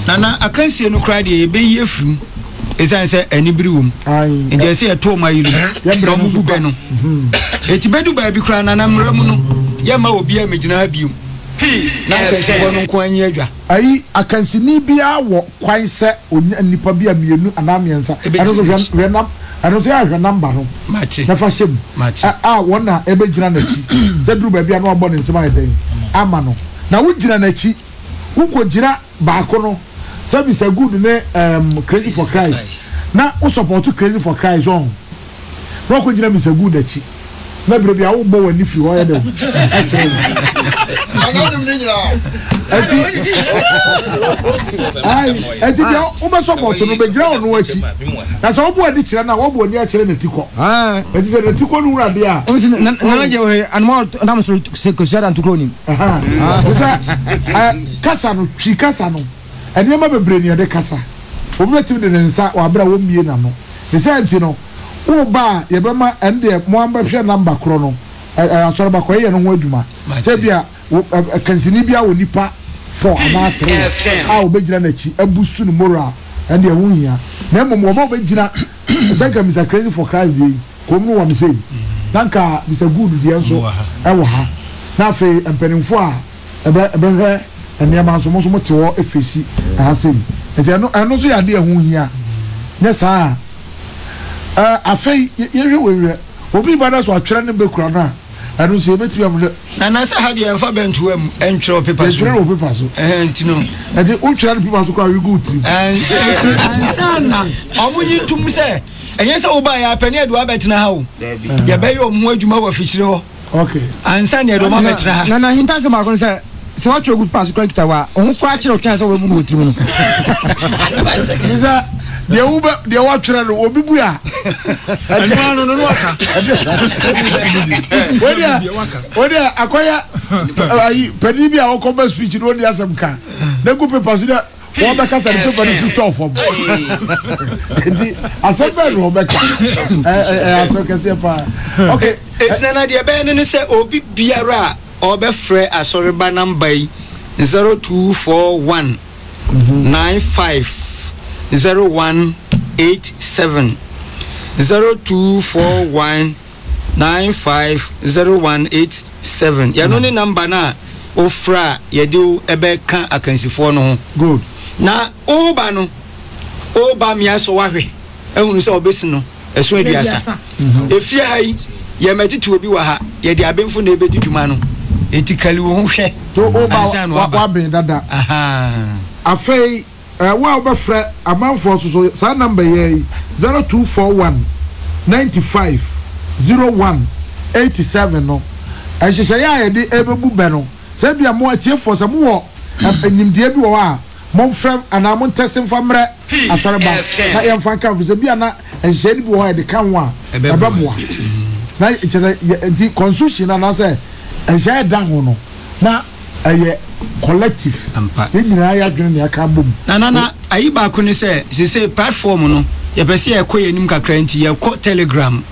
nana akansie no kra de ebeyi afrim esan sɛ anibiri wom nje sɛ yɛto ma yiru na mubu bɛ no eti bedu ba bi kra nana mra mu no yɛ ma obi a megina biom na sɛ no nko anya adwa ayi akansini bia wɔ kwan sɛ nipa bia mienu anamiensa ɛno so hwɛnam ɛno so yɛ hwɛ number no na fa hyem a wɔn na ebegyina n'akyi sɛ duru ba bia na ɔbɔ ne nsɛm ayɛ den ama no na wo gyina n'akyi wo ko gyina baako no service a good ne crazy for Christ na wo support crazy for Christ on no ko gyina Mr Good achi na brebi a wo bɔ wani fi ho ya dem eti dia wo be support no be gyina ono achi na so wo bɔ ani kyerɛ na wo bɔ ani akyerɛ na tikɔ eti sɛ na tikɔ no wura de a na je we anmo na mo se ko share antukro ni kasa no twi kasa no ene ma bebre ni de kasa obi betim de nsa wa bra wo mie na no ne sɛ no wo ba ye be ma ende mo amba hwɛ number kro no asɔre ba ko ye no ho adwuma sɛ bia kansini bia wo nipa 4 ana 3 a obegyina na chi abustu no moral and the wunya na mmom obegyina saka Mr Crazy for Christ dey kom no won say nanka Mr Good dey enso e wo ha na afi empanimfo a ebe enema nso mo te wo efesi ha sei enti eno so ya de wunya ne saa afi yehwe obi bana so atwere ne bekura na anu se betri am na say ha de enfa bentu am entro paper so ntino enti o twere paper so kwa we go tri ansana omunyi ntum se enye se oba ya pani adu abetina ha o ye be yo mu adwuma wa fikyire ho okay ansana edo ma betina ha na hinta se ma kon se what you good pass credit wa on kwa kire o kan se we bu no trimu no iza de watchra no obi bu a adwuma no aka odia akoya ayi pedi bi a wo come speech no dia asem ka na go paper so da wo be ka sa de paper no fit off ndi asem be no be ka aso ka se pa okay etina de be ne se obi biara obefre asoreba number 0241 95 0187 0241 950187 ya no ni number na ofra ye de ebe kan akansifo no good na oba no oba mi aso wahwe ehunu se obesi no eso aduasa efia hai ye metiti obi wa ha ye de abemfo na ebedi dwuma no etikali wo hwe to oba wa ben dada aha afei wa obefra amanfo so sa number ye 0241 95 0187 no ehyehyɛ ya ye de ebebu be no se bia mo atiefo se mo wo enimdie bi wo a mo frem ana mo testing famre asareba na ye mfa kan se bia na ehyehyɛ bi wo a de kan wa ebemoa na di constitution na say ehyehyɛ da ho no na eye collective ye nyina ya dwene ne aka bom na ayi ba ko ne se platform no ye pese ye koye nim kakra nti ye ko Telegram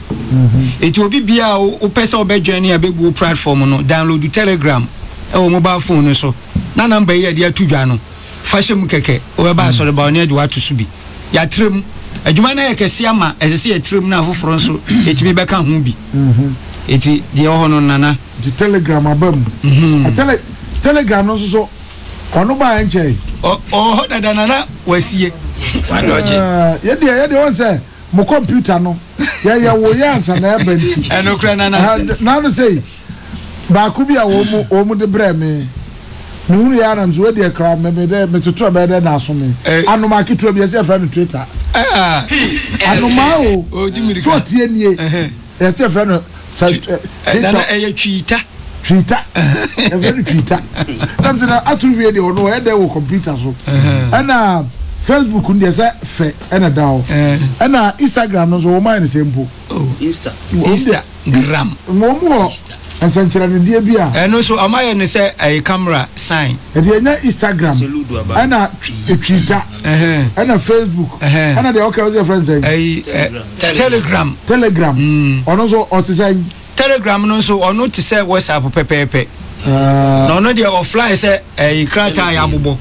eti obi bia o pese obedwane abebu platform no download Telegram e wo mobile phone no so na number ye de atudwa no fashion keke o be ba so de ba ne de watu so bi ya trem adwuma na ye kese ama ese ye trem na afoforo nso etimi be ka ho bi eti de ho no nana di Telegram abam Telegram no so ono ba enche ho dada nana wasie ye de won say mo computer no ya wo yansa na eba nti eno kra nana na no say ba ku bia wo mu de bre me nu ya na nzo de kra me de metoto be de na so me anoma kitu bia say friend Twitter anoma o so tie nie e say friend nana e Twitter very Twitter tamse na atu wie de ono e de wo computer so ana Facebook ndi say fe ena dawo ena Instagram no so wo mind sempo Instagram mo asanchira ne die bia no so amaye ne say a camera sign e de nya Instagram ena Twitter ena Facebook ena de okay with friends Telegram ono so o say Telegram no so ono to say WhatsApp pepepe no no dey offline say krata ya bobo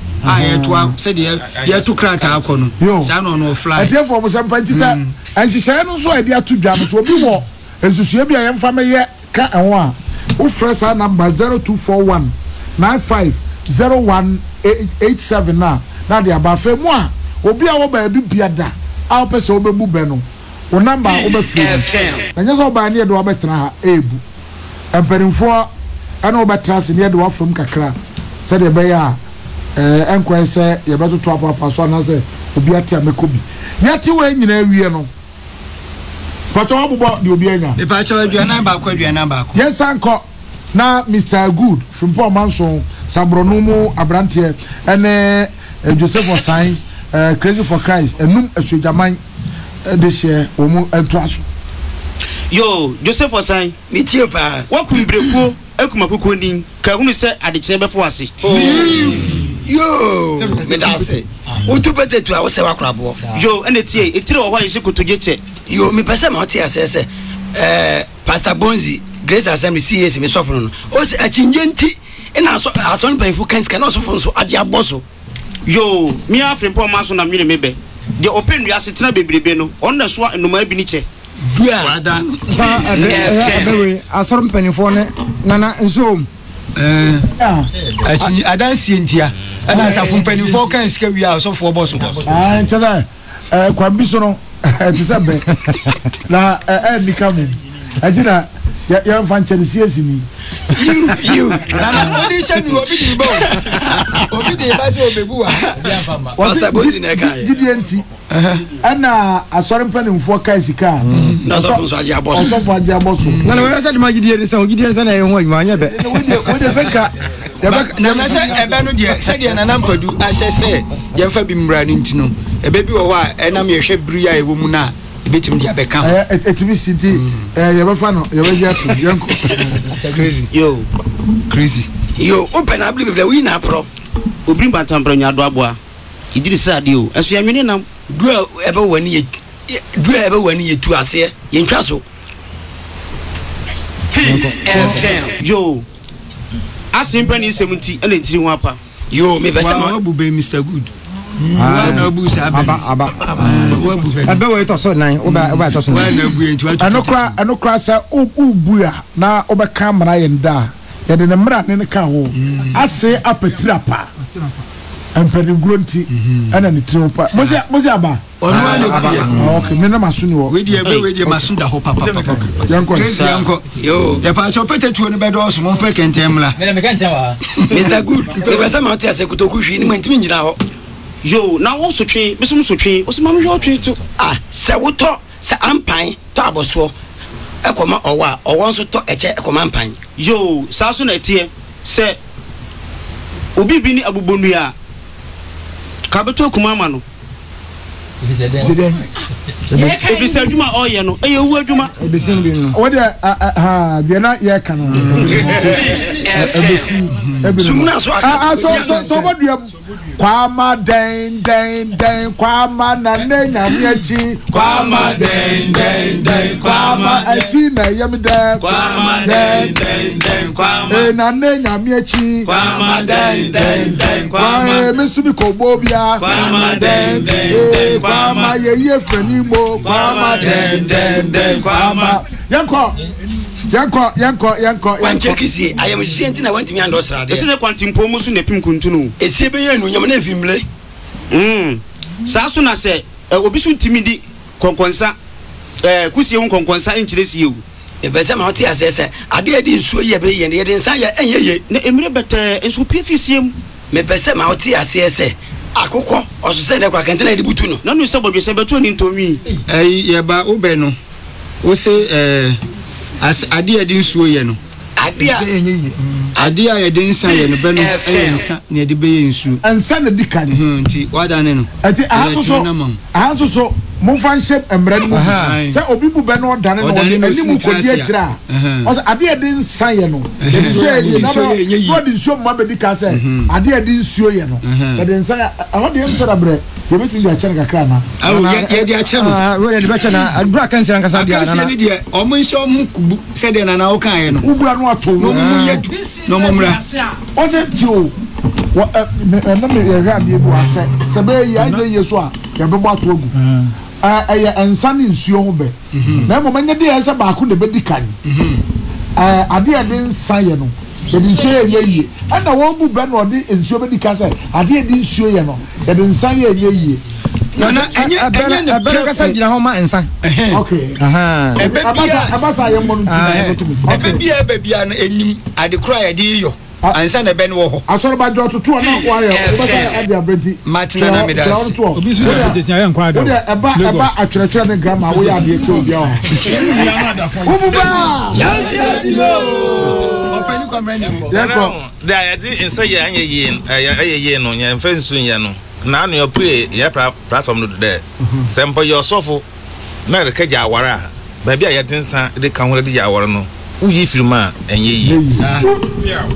to say dey to krata akono say no no offline e dey for mo sem panti say anhihye no so e dey atudwa no so obi wo ensusue bia ye mfa me ye ka enwo a wo fresh number 0241 95 0187 na dey abafe mu a obi a wo ba bi biada a wo pese obebu be no o number obefri na nyeso oba ne de obetena ha ebu emperimfo ana obetra se ne de wafam kakra se de be ya enko se ye betoto apapa so na se obi atia mekobi yati we nyina awie no pacho abubo de obi anya e pacho aduana ba ko aduana ba ko yes anko na Mr Good from Paul Manson Sabronumu Abrante ene Joseph Osain Crazy for Christ enum asujaman this year omo entraso yo Joseph Osain metie pa wakumbreko akumakoko nin ka hunu se adeche befo ase yo me da se o tu pete tu a wo se wakrabo yo ene tie etire wo hwan se kotoje che yo me pese ma tie asese Pastor Bonzi Grace Assembly CAC me sofro no o se achinje nti ina aso no payfo kan sika na so fon so age aboso yo mi afre po ma so na mi ne mebe de open wi asetena bebrebe no on na so enoma bi ni che dua sa abewe asoro mpanifo ne nana nso achi adansi ntia ana asafo mpanifo kan sika wi a so fo boso nchada kwambi so no tisabe na nikamu ajina ya mfa nchadisi esini you na odi chenu obi di bo obi di ba se obebuwa wasa bozi na kai GDNT ana asore mpanimfo kai sika na so fun so age aboso na we say ma GDN sa na ye ho adwuma anya be we de seka na se ebe no de se de na nampadu ahye se ye mfa bi mra ni ntino ebe bi wo ho a enam ye hwe bru ya ewo mu na ebetim dia beka etimi city ye be fa no ye be ja to yanko crazy yo open up believe we na pro obrim bantambra nya do aboa idiri sade o enso ya nwene nam dua ebe wani ye tu ase ye ntwa so yo asimpa ni semunti ene ntiri ho apa yo me be say ma bu be Mr Good na bu sa aba abewe to so nan oba to so na bu entu anokra sa ubua na obeka mara yenda ye de mra ne ka ho ase apetrapa emperi gronti ana ni tripa mozi aba onu ana bia okay me na masuni wo we die masunda ho papa yanko yo ya pa cho pete tuo ne bedo so mo pe kentemla me kentem wa Mr Good me be say ma oti ase kutoku hwi ni mantimi nyina ho yo na wo so twe mesum so twe o se ma me twe to se woto se ampan to aboso ekoma owa owo nso to eche ekoma ampan yo sa so na tie se obi bi ni abubonu ya ka beto kuma ma no ebisa adwuma oye no eye wu adwuma ebesin bi no wo de de na ye kan ebesi sumuna so bodua kwama den kwama na ne nyamyachi kwama den kwama ati na yem de kwama den kwama na ne nyamyachi kwama den kwama mesubi ko bobia kwama den kwama ye frenimo kwama den kwama yanko kwanchekisi I am senti na want me andosra de ese ne kwantimpo mu so na pim kuntunu ese be yanu nyam na vimle sa so na se obi so ntimi di konkonsa kusie won konkonsa enchiresi yewu e be se ma oti asese ade adi nsuo ye be ye ne de nsan ye enyeye na emire bete enso pefisiem me be se ma oti asese akokọ oso se ne kwa kentena di butu no na no se bodwe se beto ni ntomi ye ba obe no o se as ade adi nsuo ye no ade a ye de nsan ye no be no nsan ne de be ye nsuo ansa na dikan nti wada ne no ati ahanso so monfa nshep emre no se obi bu be no dane no animu kodi akira o se ade adi nsan ye no nsuo ye no body nsuo ma be dika se ade adi nsuo ye no de nsan aho de emsara bre ye betu ya chana kakra na ye de ache no we de becha na bra kan siran kasa dia na de o mo nso mu kubu se de na o kan ye no ubura no ato no mu yedu no mo mra o se tio na me ye ga de bu ase se be ya je yeso a ye be bo ato ogu aya ensan nsuo ho be na mo manya de ese ba ko de be dikan ade ade nsan ye no de nsuo ye yie ana wo bu be no de nsuo be dikan se ade ade nsuo ye no de nsan ye yie no enye abere kasa gina ho ma ensan okay abasa ye mo no ebe bia na enyim ade kura ye de yo ansa na be no ho asoro ba jo tutu na kwa ye obasa ade abrenti martina na medas obi su na tete ya nkwa do eba atwerɛtwerɛ ne grama wo ya de ke obi a wo bu ba yes no open comment yako da ya di insa ye anye ye no nya mfa nsu ye no na no yo pray ye platform no de sempo yo sofo na re kaja awara ba bia ye tinsa de kan ho de ya awara no uyi firma enye yi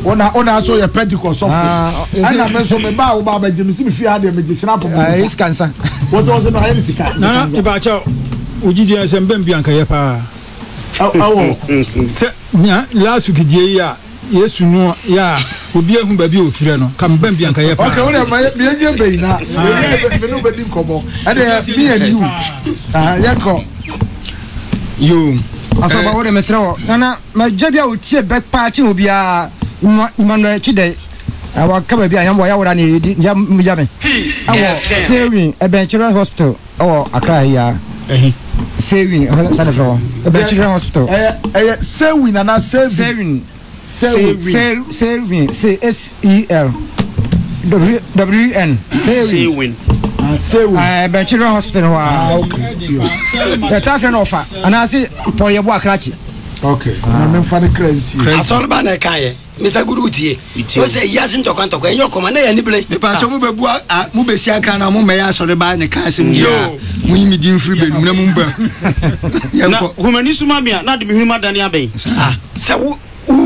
ona so ye Pentecost of ana me so me ba wo ba jimi si me fi ade me jira po is kansa wo no ayi sika na iba cha ujidi ya sembem bi anka ye pa awo se nya last week die ya yesu no ya obi ehu ba bi ofire no kam ban bi anka ye pa okay we me ye be na me no be din komo ade me and you yako yo asaba wo de mesra wo na ma jabia o tie back pa chi obia Emmanuel Chide awa kaba bi anyam wo ya wora na yedi jam me awo Sewin Eben Children's Hospital awo Accra ya Sewin sana fro Eben Children's Hospital Sewin na Sewin Sewin CSEL WN Sewin Ben Children's Hospital wa the traffic offer and I see for your work rachi okay na for the crazy asolba na kan Mr. Gurutie o say yes into kwantoko en yokoma na ya ni ble me pa so mu bebu mu besi aka na mu me ya sore ba ne ka asem yo mu yimi din free be mu na mu ba yanko humani suma me na de me huma dane abai se wo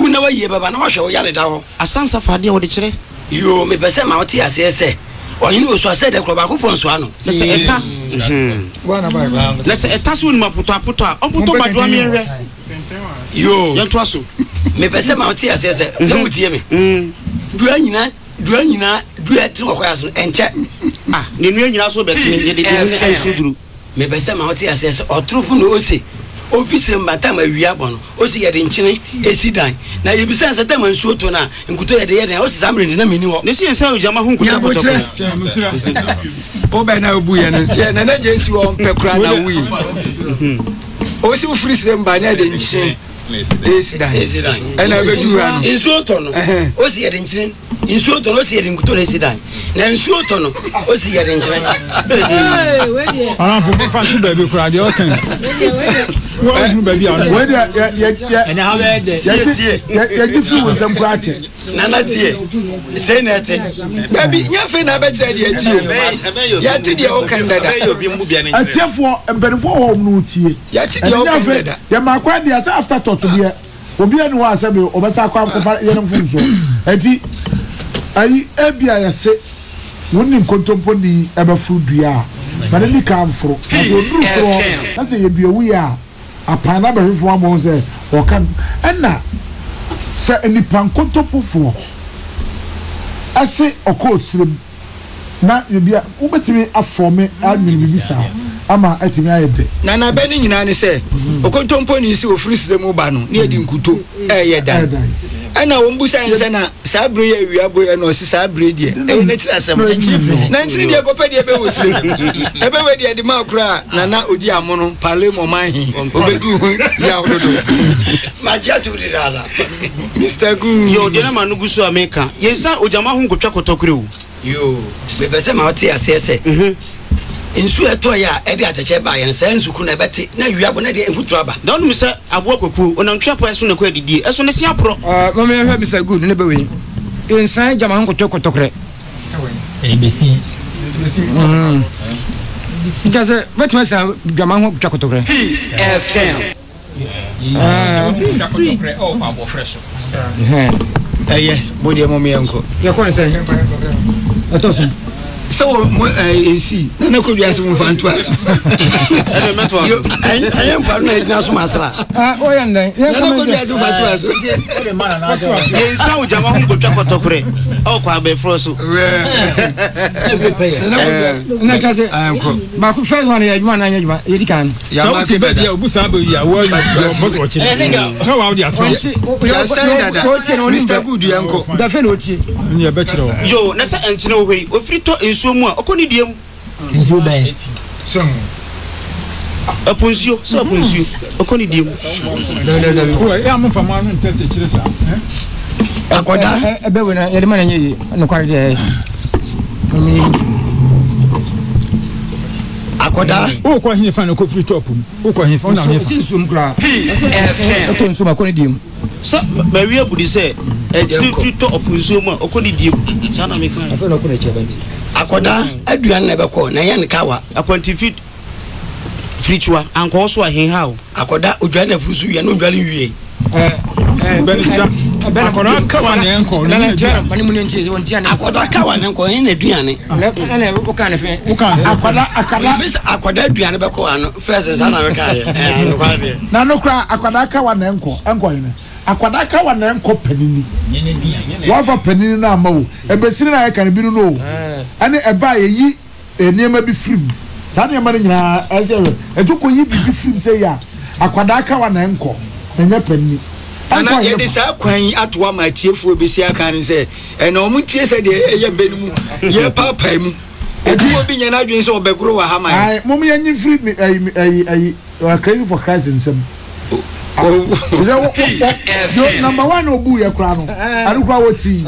na wa ye baba na wa hwe o yale da ho asansa fade wo de kire yo me pese ma oti ase oyini oso ase de kro ba ko fon so ano se eta wana ba lese eta so ni maputo oputo badwa me hwe yo yanto aso me pese ma oti ase se wutie me dua nyina dua ti ko ya so enche ne nua nyina so beti ye de ne so duru me pese ma oti ase se otrofu no ose office mbata ma wia bono osi ye de nchine esidan na ye bisa nsa ta mansuo to na nkuto ye de osi samre na meni ho ne si ensa ojama hu nkuto potoko o be na obu ye na jesi wo mpekura na wi osi ufiri se mba na de nchine esidan ena be du ano nsuo to no osi ye de nchine nsuo to no osi ye de nkuto na esidan na nsuo to no osi ye de nchine we dey po fa tu ba bi kura de o kan wa hu ba bi an we dey ena ha be de ya ji fu won sam kura che nana tie say na tie baby nya fe na be tire de tie ya ti de o kan dada atiefo embenfo ho no tie ya ti de o kan dada ya makwa de asa after toto de obi anu wa asa be obesa kwa amkofa ye no fu so enti ayi ebia ya se wonni nkontompo ni ebefu dua bana ni kamfro na so dufro na se ye bia wi a apana ba hwefo amo se o kan enna se ni pankontompo fo ase okosrim na ye bia ubetimi afome anwini bibisa ama atimi ayede na be ni nyina ne se okontompo ni si ofiri sire mu ba no ne edi nkuto yeda ana wo mbusa nse na sabre ya wi aboye no si sabre die na tira asem na ntiri die kope die be wosire ebe we die de ma kura na odi amono pale mo manhi obedu ya ododo magia tu di dada Mr. Gu yo de na manugu so ameka yensa ojama hu nkotwa kotokure wo yo be pese ma oti ase insu eto ya e de atache ba ye nsa nsuku na beti na wiabo na de enfutu aba don mi se abo kwaku onankwa po eso na kwa didie eso ne sia pro mama ya Mr. Good ne be we insan jama hu kotokre ebesi Because what was jama hu kotokre FM body mo me enko ya kon say atosun so mo AC na ko biase mo fantu aso ele meto aso ayem ba na ejina so masra o ya ndan ya ko biase mo fantu aso yensa ojama hu nkotwa kotokure o kwa be froso na chase ba ku first one ya juma na nya juma yedi kan ya ma te be dia obusa ba ya wo boss watch na wa dia tro ya say dada Mr. Good yanko da fe no tie ni e be kire wo yo na sa entine wo hei ofiri to ensuo mu a okoni diem nsuo ben apunzio so apunzio okoni diem o ya mo fama no ntete kire sa akoda ebe we na yedi ma na nya no kware de akoda o ko hin fa no ko free top o ko hin fa na hin fa sum kra FM to sum akoni dim so ma wi abudi se e to opunzio mu a okoni diem sana me kan afa no ko na chebenti akoda aduan na be ko na yan kawa akwanti fit frichwa anko so ahen ha o akoda odwan na fusu wi na ndwale wi ben tira bena akoda ka wa na enko na tera mani mu nti won tia na akoda ka wa na enko yin aduane na o ka na fe akoda bis akoda aduane be ko ano first sa na me ka ye no kwa de na no kra akoda ka wa na enko yin akoda ka wa na enko panini wa fa panini na ma wo ebesiri na ye kan bi no ane eba ye yi enema bi film sa na ma nyina ese etuko yi bi film say ya akwada aka wa na enko enye panni ana ye de sa kwan atoa ma tiefo besi aka ne se na o mutie se de ye benimu ye papa mu eduwo bi nya na adwen se obegro wa ha man ai mom ye nyi free ai crazy for Christ nsem number 1 obu ye kra no adukwa woti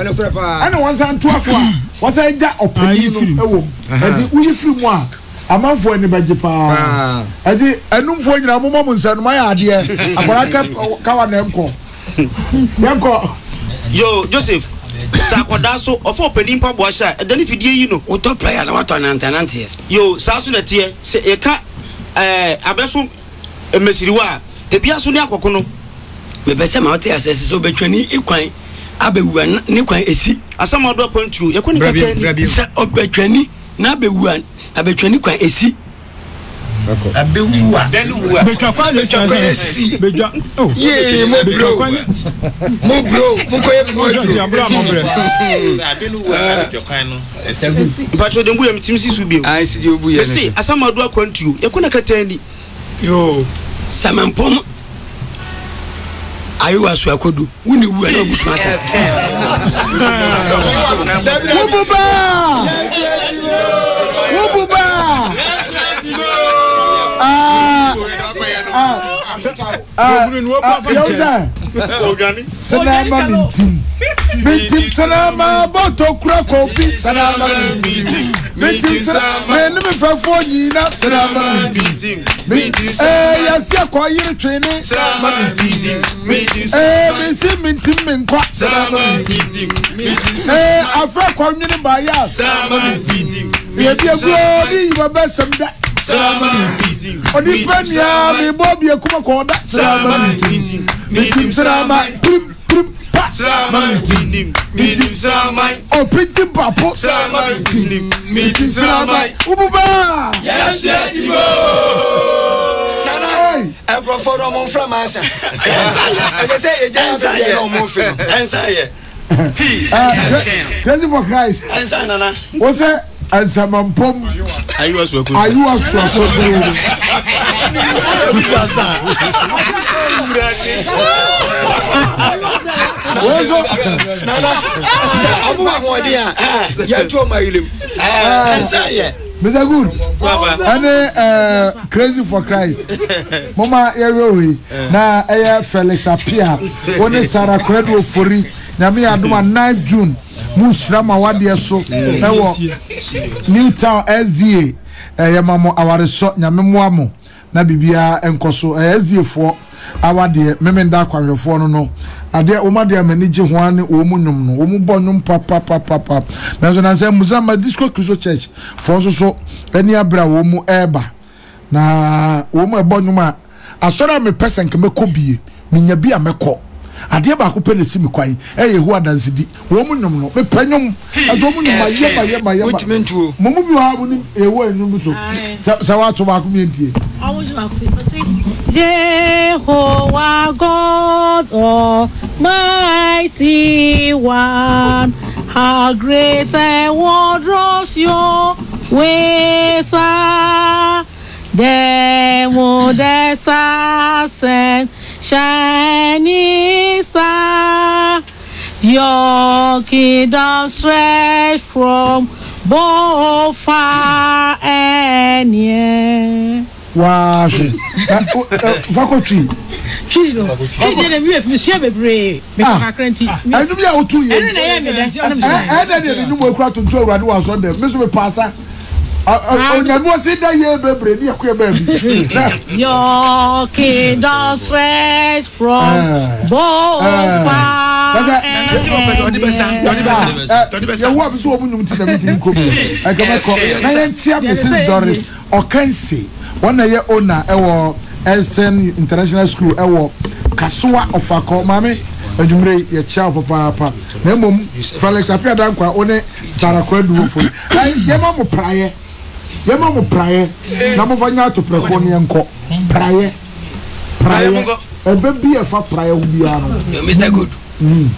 ana wansa nto akwa wasa ja opani no ewo edi uyi free mu a amanfo ni baje pa edi enumfo nyina mo mo nsa no ma ya ade akwara ka wa na enko yanko yo Joseph sakoda so ofo penin pa bo sha edani fidie yi no o to player na wato na antanante yo sa so na tie se e ka abeso mesiriwa ebia so ni akoko no me bese ma wote asese so betwani ikwan abewua ni kwan esi asama do kwantu ye kwani katani se obetwani na abewua abetwani kwan esi abewua betwa kwa le esi betwa ye mo bro mo ko ye mo si abra mo bre se abewua betwa kwan no esi pacho dembu ye mitimisi su bi ai si de obu ye se asama do kwantu ye kwani katani yo samampom ayi wasu akodu wuni wu na obusu asa Wububa Sanama mintim sanama boto kura kofi sanama mintim sanama me fafo nyina sanama mintim yasi akwa yire twene sanama mintim me mintim menkwa sanama mintim afra kwa nyine ba ya sanama mintim ye biago di babasam da sanama mintim oni pania me bobi akuma koda sanama mintim sanama sama mintim sama o pretty papo sama mintim sama ububa yes yes go nana e go for no mon from answer I say e just no mon from answer ye crazy for Christ answer nana what's that ansamampom ayu aso Ozo nana abu wa hodia ya to mailim Mr. Good and crazy for Christ mama yerohi na Felix Apia one Sarah Credo Fori na me aduma 9th June mushrama wade so ewo Newtown SDA yamamo awareso nyamemo na bibia enkoso SDA fo awade memenda kwahwefo no ade omade amanije ho ane omunyum no omubonyum papa nazo na say Muzama Disco Christo Church fo so eni abra wo mu eba na wo mu ebonyum a asora me person ke mekobie minya bi amekọ ade ba ko penesi mi kwan hu adansidi wo munyum no me panyum azo munyum ayema ultimentuo mumu bi ha bu ni ewo enum so sa wa to ba ko mientie Jehovah God Almighty One, how great and wondrous your ways are. The modest stars and shining star, your kingdom stretch from both far and near. Wow, faculty. Chino, chino, mi monsieur bebre, me kakranti. Anu mi a otu ye. Na ni mo kura tonto awurade wa so dem. Me so me pasa. Onyanu se da ye bebre ni akwa baby. Your kingdom stretch from both far. Ya wo abiso obunyum ti na me tin ko. Akamako. Na ye tia Mrs. Doris Okanse. One year owner ewo Eastern International School ewo Kasua Ofako mame adwumre ye cha papa na mom Felix Apiadan kwa one Sarakwa duofo yema mo praye na mo fanya to preko ne enko praye ebe bi e fa praye wo bia no Mr. Good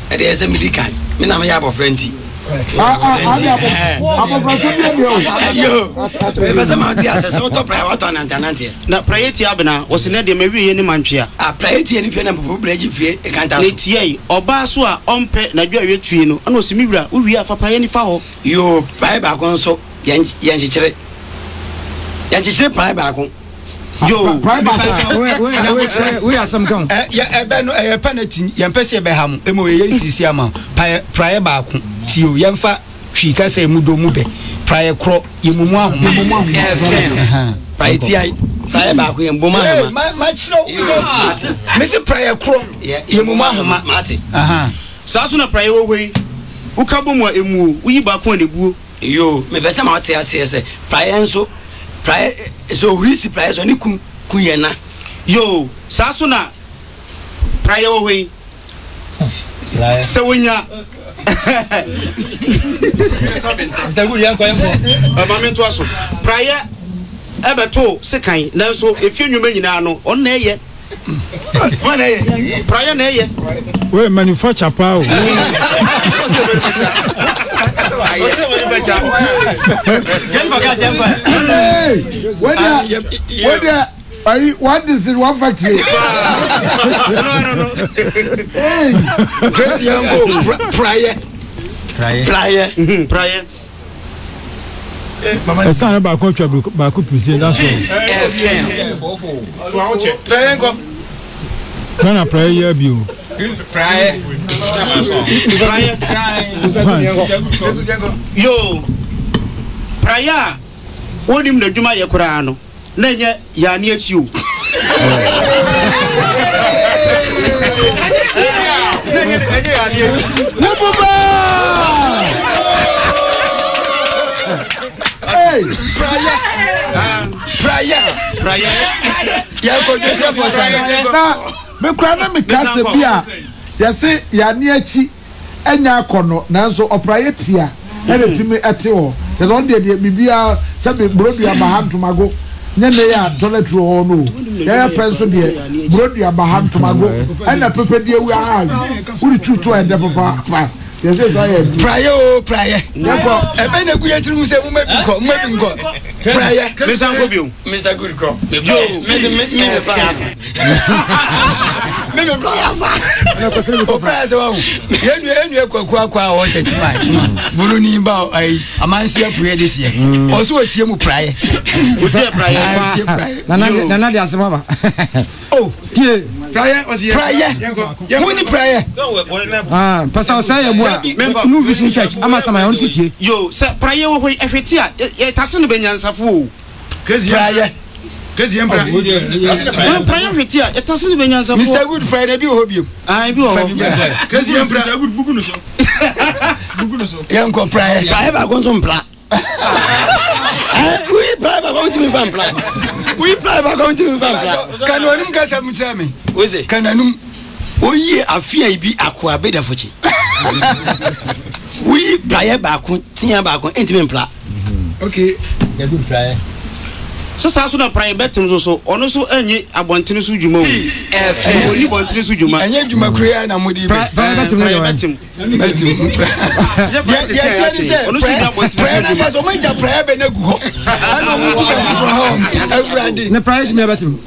there is a medical me na me ya bo friend na priority abena was ne de mewie ne mantwe a priority ne pie na popo breji pie e kan ta ne tie oba so a ompe na dwa wetue no ana osimi wura uwi afa priority fa ho yo pai ba kon so yan chichire pai ba kon yo we are some come ya ebe no penalty yan pese ebe ha mo emo ye sisi ama prayer ba ko tio yemfa hwi ka se mu do mu be prayer kro yemumu ahoma priority ai prayer ba ko yembo ma ma chiro me se prayer kro yemumu ahoma mate sa so na prayer wo hwe ukabo mu emu uyi ba ko ne buo yo me pese ma ate se prayer nso prayer so risi prayer so ni kunyena yo sa so na prayer wo hwe se wonya Mr. Good yan kwa mpo amamento aso prayer ebeto sekan nanso efi nwuma nyina no on na eye wana eye prayer na eye we manufacture pa o what is it? One factory? No. Hey, Chris Yango, prayer. Mama, son about country, but could present that's all. No, prayer, you. Yo, prayer. What him the Juma Yakurano? Nenya yani echiu. Nenya yani echiu. Hey, prayer. Ya ko Joseph for say. Na me kwa na me kase bia. Ya se yani echi enya akono nanso oprayetia ele timi ete ho. The don de bibia se be brodu abahantumago. Nyene ya toilet ro no. Ya penso de brodu abahantumago. Ena pepe de wi ayi. Uri tutu ende papa. Yes, prayer. Ebe na kuye tiru se mu mebi nko. Prayer. Mr. Good ko. me priasa Na ko se ko prayer wa hu. Yenu kwa o tetima. Buru ni ba ai amansi apuye de sie. O so otie mu prayer. Otie prayer. Nana de asema ba. Oh, tie prayer was here. Prayer. Muni prayer. Pastor say ya bua. No Vision Church. Ama sama on sitie. Yo, say prayer wo hwe ehwete a ye tase no benyansafo. Prayer. Prayer hwete a ye tase no benyansafo. Mr. Good prayer bi o biom. Ah, bi o. Kezi Mr. Good bugu no so. Yanko prayer. Prayer ba gonzo mpla. We prayer ba gonzo mpla. We prayer ba gonzo mpla. Kanonum kasa mutame. Weze. Kananum oyi afia ibi akwa beda fochi. We prayer ba kon tia ba kon entime mpla. Okay. The good prayer. So sa so na prayer betim so ono so enye abontene so dwuma o. Oni bontene so dwuma. Enye dwuma kura na modi be. Prayer betim. Ya ti say ono so prayer na so manja prayer be na gu ho. Ana mu ku be from home. Everybody. Na prayer me betim.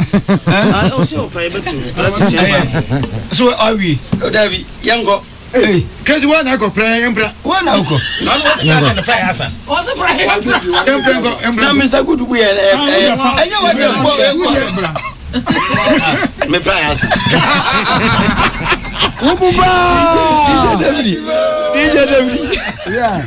O so prayer betim. So are we? O David yango. Hey, Cause one I go prayer embra. One I go. Na what na the prayer asa. Also prayer. Na Mr. Good we enye was me prayer asa. DJ David. Yeah.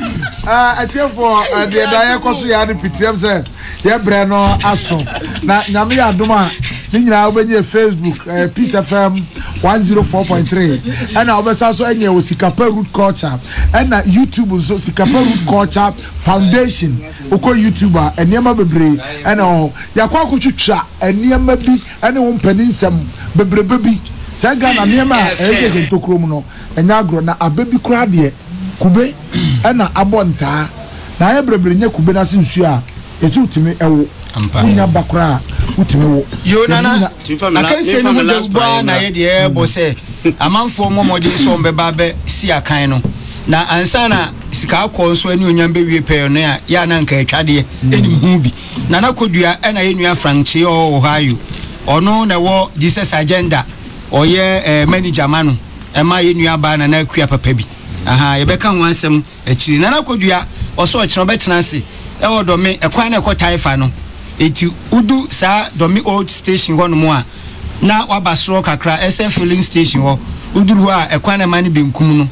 I tell for the dia koso ya de pitiam say ye bre no aso. Na nyame ya doma ni nyina obenye Facebook Peace FM 104.3 and obesa so enye wo Sikapa Root Culture and na YouTube so Sikapa Root Culture Foundation uko YouTuber eniema bebre and ya kwa kutwitwa eniema bi ene wo mpaninsam bebrebe bi Say Ghana niema e ntokuro mu no enya agro na ababi kura de kube na abonta na ya brebre nya kube na sinsu a esi utimi ewo unya bakura utimi wo yo nana akanse no de gba na ye de ebo se amanfo momode so mbeba be si akan no na ansana sika akọ so ani onyam be wie pe no ya na nka atwade enim hu bi nana kodua na ye nua Frankie Ohio ono na wo Jesus agenda oye manager manu ema ye nua ba na akua papa bi aha ye beka ho ansem akiri nana kodua oso okiro betena se e wodo me ekwan na ekotai fa no eti udu sa domi old station ho no mo a na wabasro kakra SF filling station ho uduru a ekwan na mani benkum no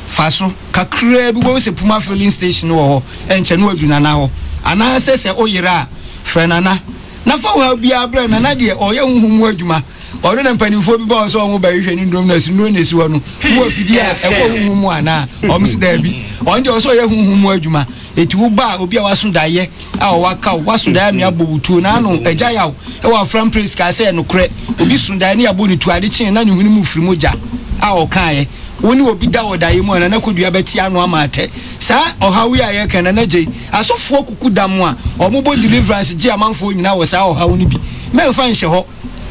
faso kakra bi bo se Puma filling station ho enche no aduna na ho ana se oyira frenana na fa wa bia bra na de oye huhumu aduma ono na mpanifo bi ba so ho ba hwehwe ni ndom na si no na si wo no wo fidi a ekwo huhumu ana omsi da bi on de so ye huhumu aduma eti wo ba obi a waso daye a waka waso daye me abobutu na no agya yawo e wa from place ka se no kre obi sundaye ne abo ni tu ade chen na nyuhuni mu firi moja a o kan woni obi da wodaye mu na kodua beti anu amate sa ohawi aye kan na je asofo kuku damu a omobo deliverance je amanfo nyina wo sa ohawu ni bi me fa nhye ho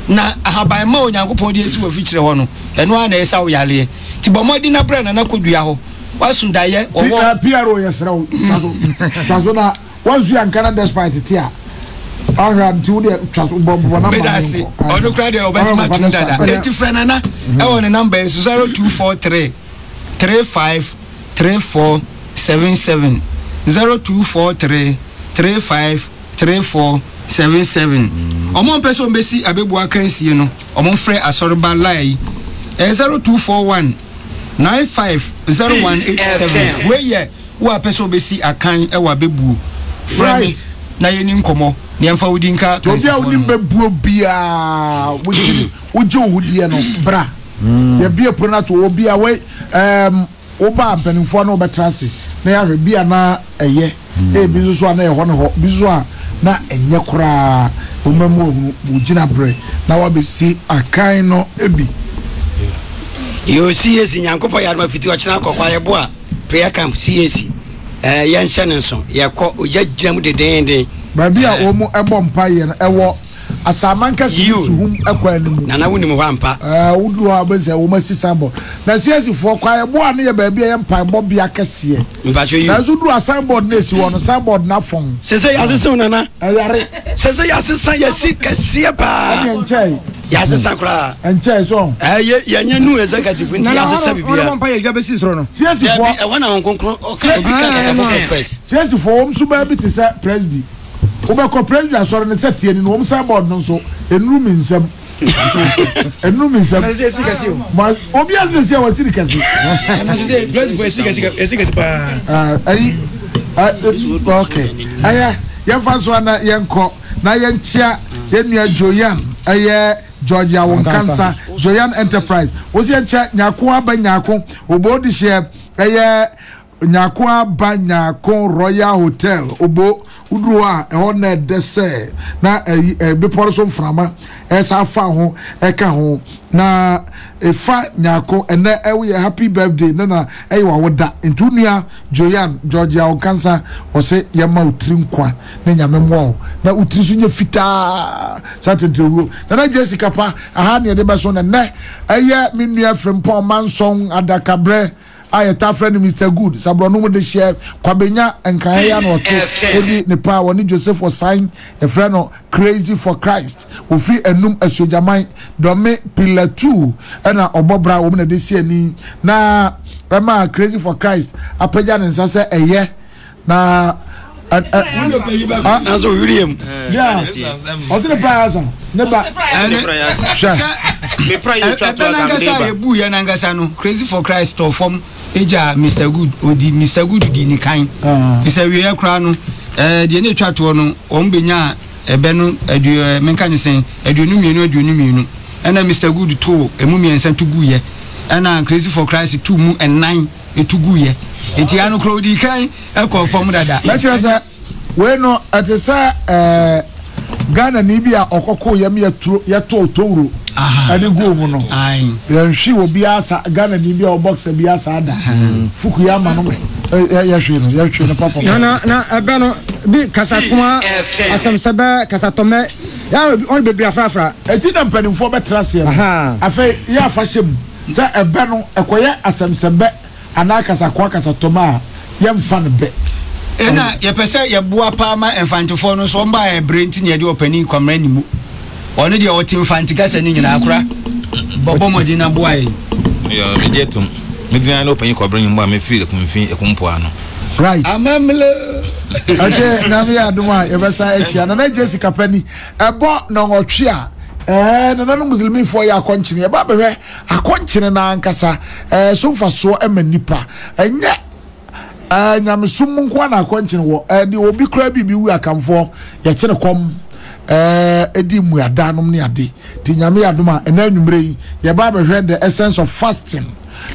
na ahaban ma onyankopon de esi wo fikire ho no eno a na esa wo yale ti bomodi na bra na kodua ho wasundaye owo PRO yesrawo tazo na wanzu yankana despite tia ara nti de tazo bombo na medasi onu kra de obetima tundada eti frenana e won number is 0243 35 34 77 0243 35 34 77 omon person besi abebu akansie no omon frɛ asorba lai 0241 950187 weye wa person besi akan e wa bebu right na yeni nkomo ne emfa wudinka to bia wudi bebu bia wudi ujo wudi no bra ya bia pronato obi a we oba mpanimfo na obetrase na ya bia na eye e bizu so na ehɔ no hɔ bizu a na enye kora omamu ugina bre na wa besi akan no ebi yo CS nyankopo ya ma fiti ochina kokwa ye bo a prayer camp CS ye nhyɛ ne nso ye kɔ ojagyam de den ba bia omo ebo mpa ye no ewo asamanka suhum ekwa animu na wonim ho ampa wudu ha bense wo masisabo na CS fo kwa ye bo ane ye ba bia ye mpa bo bia kese mpacho yi na zudu asanboard na esi wo no sanboard na fon sese ya sese nana ayare sese ya sese ya si kese pa enchai ya sese kra enchai so ye nya nu executive nti ya sese bibia na mpa ye gba besi soro no CS fo e wana won konkro o ka obi ka first CS fo wo msu ba bi te se presby Ubeko president asore ne setie ni no omsabod no so enru mi nsam na se kasi o ma obi azese wa siri kasi na se blood for kasi pa ai okay aya ya faso na yenko na yenchia yenua Joyan aye Georgia Wonkansa Joyan Enterprise osi yenchia nyako abanyako obodi share aye nyako abanyako Royal Hotel obo udruwa ehɔ na dese na bepɔre so mframa esa fa ho eka ho na efa nyako ene ewe happy birthday na ewa woda ntunua Joyan Georgia Okansa ose yema utiri nkwa na nyame mo na utiri so nya fita satentewo na Jessica pa aha ne de beso na ne eye minua frempɔ manson adakabre ayeta friend Mr Good sabro no de share kwabenya nkan ya na ote edi ne pa woni Joseph was sign a friend no Crazy for Christ we free enum asujaman dome pillar 2 na obobra wo na de sie ni na ema Crazy for Christ apaja ne nsa se eye na aso William yeah otile prayer ne ba me prayer to ebu ya nangasa no Crazy for Christ to form eja Mr Good odi Mr Good di ni kan Mr we ekra no de ne twato no ombenya ebe no adu menka nyesen aduonu mienu ena Mr Good to emu miensa tugu ye ena Crazy for Christ 2 mu enan etugu ye enti anu kro di kan ekọ form dada lecture say we no atesa Ghana ni bia okoko yam ya to towro ade go mu no yan hwi obi asa Ghana ni bi o boxer bi asa ada Fukuyama no ya hwe no papa na ebe no bi kasa kuma asem sebe kasa tome ya on be bia frafra eti na mpanimfo betrase afa ya fa hyem se ebe no ekoye asem sebe ana kasa kwa kasa toma ya mfa no be ena ye pese ye boa pa ma enfantefo no so mba e brenti ne de opani kwamra nimu ono de o tim fanti kasa ni nyina akura bobo modi na boa yi yo me jetum me dia na opani kwabra nimu a me feel kumfin ekumpo ano right amamle aje na me aduma ye besa ehia na Jessica Penny ebo no ngotwe a na no muslimi fo ya akonchine ye ba behwe akonchine na ankasa so mfaso emanipa enye nyamsum nko na akonchine wo de obi kra bibi wu akamfo ye kire kom edi muadanom ne ade ti nyame adoma na anwumre yi ye ba behwe the essence of fasting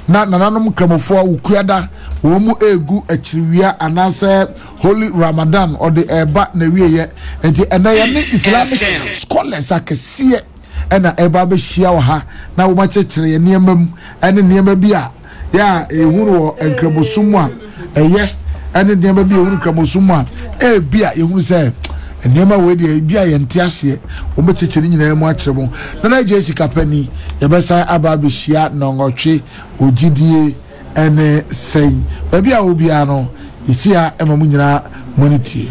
na nananom kramofo ukuada wo mu egu achiriwia anase holy Ramadan or the eba na wieye enti ena ye ne Islamic scholars akese ena eba be hia wo ha na wo ma chekere ye niamam ene niama bi a ya ehunu wo enkramosumu a eye ene niama bi ehunu kramosumu a bi a ehunu se niama we de bi a ye ntiase wo ma chekere nyina mu akere mo na Jessica Penny ye besa aba be hia na ngotwe ogidie ene sei baby a obi ano ifia ema mu nyina monitie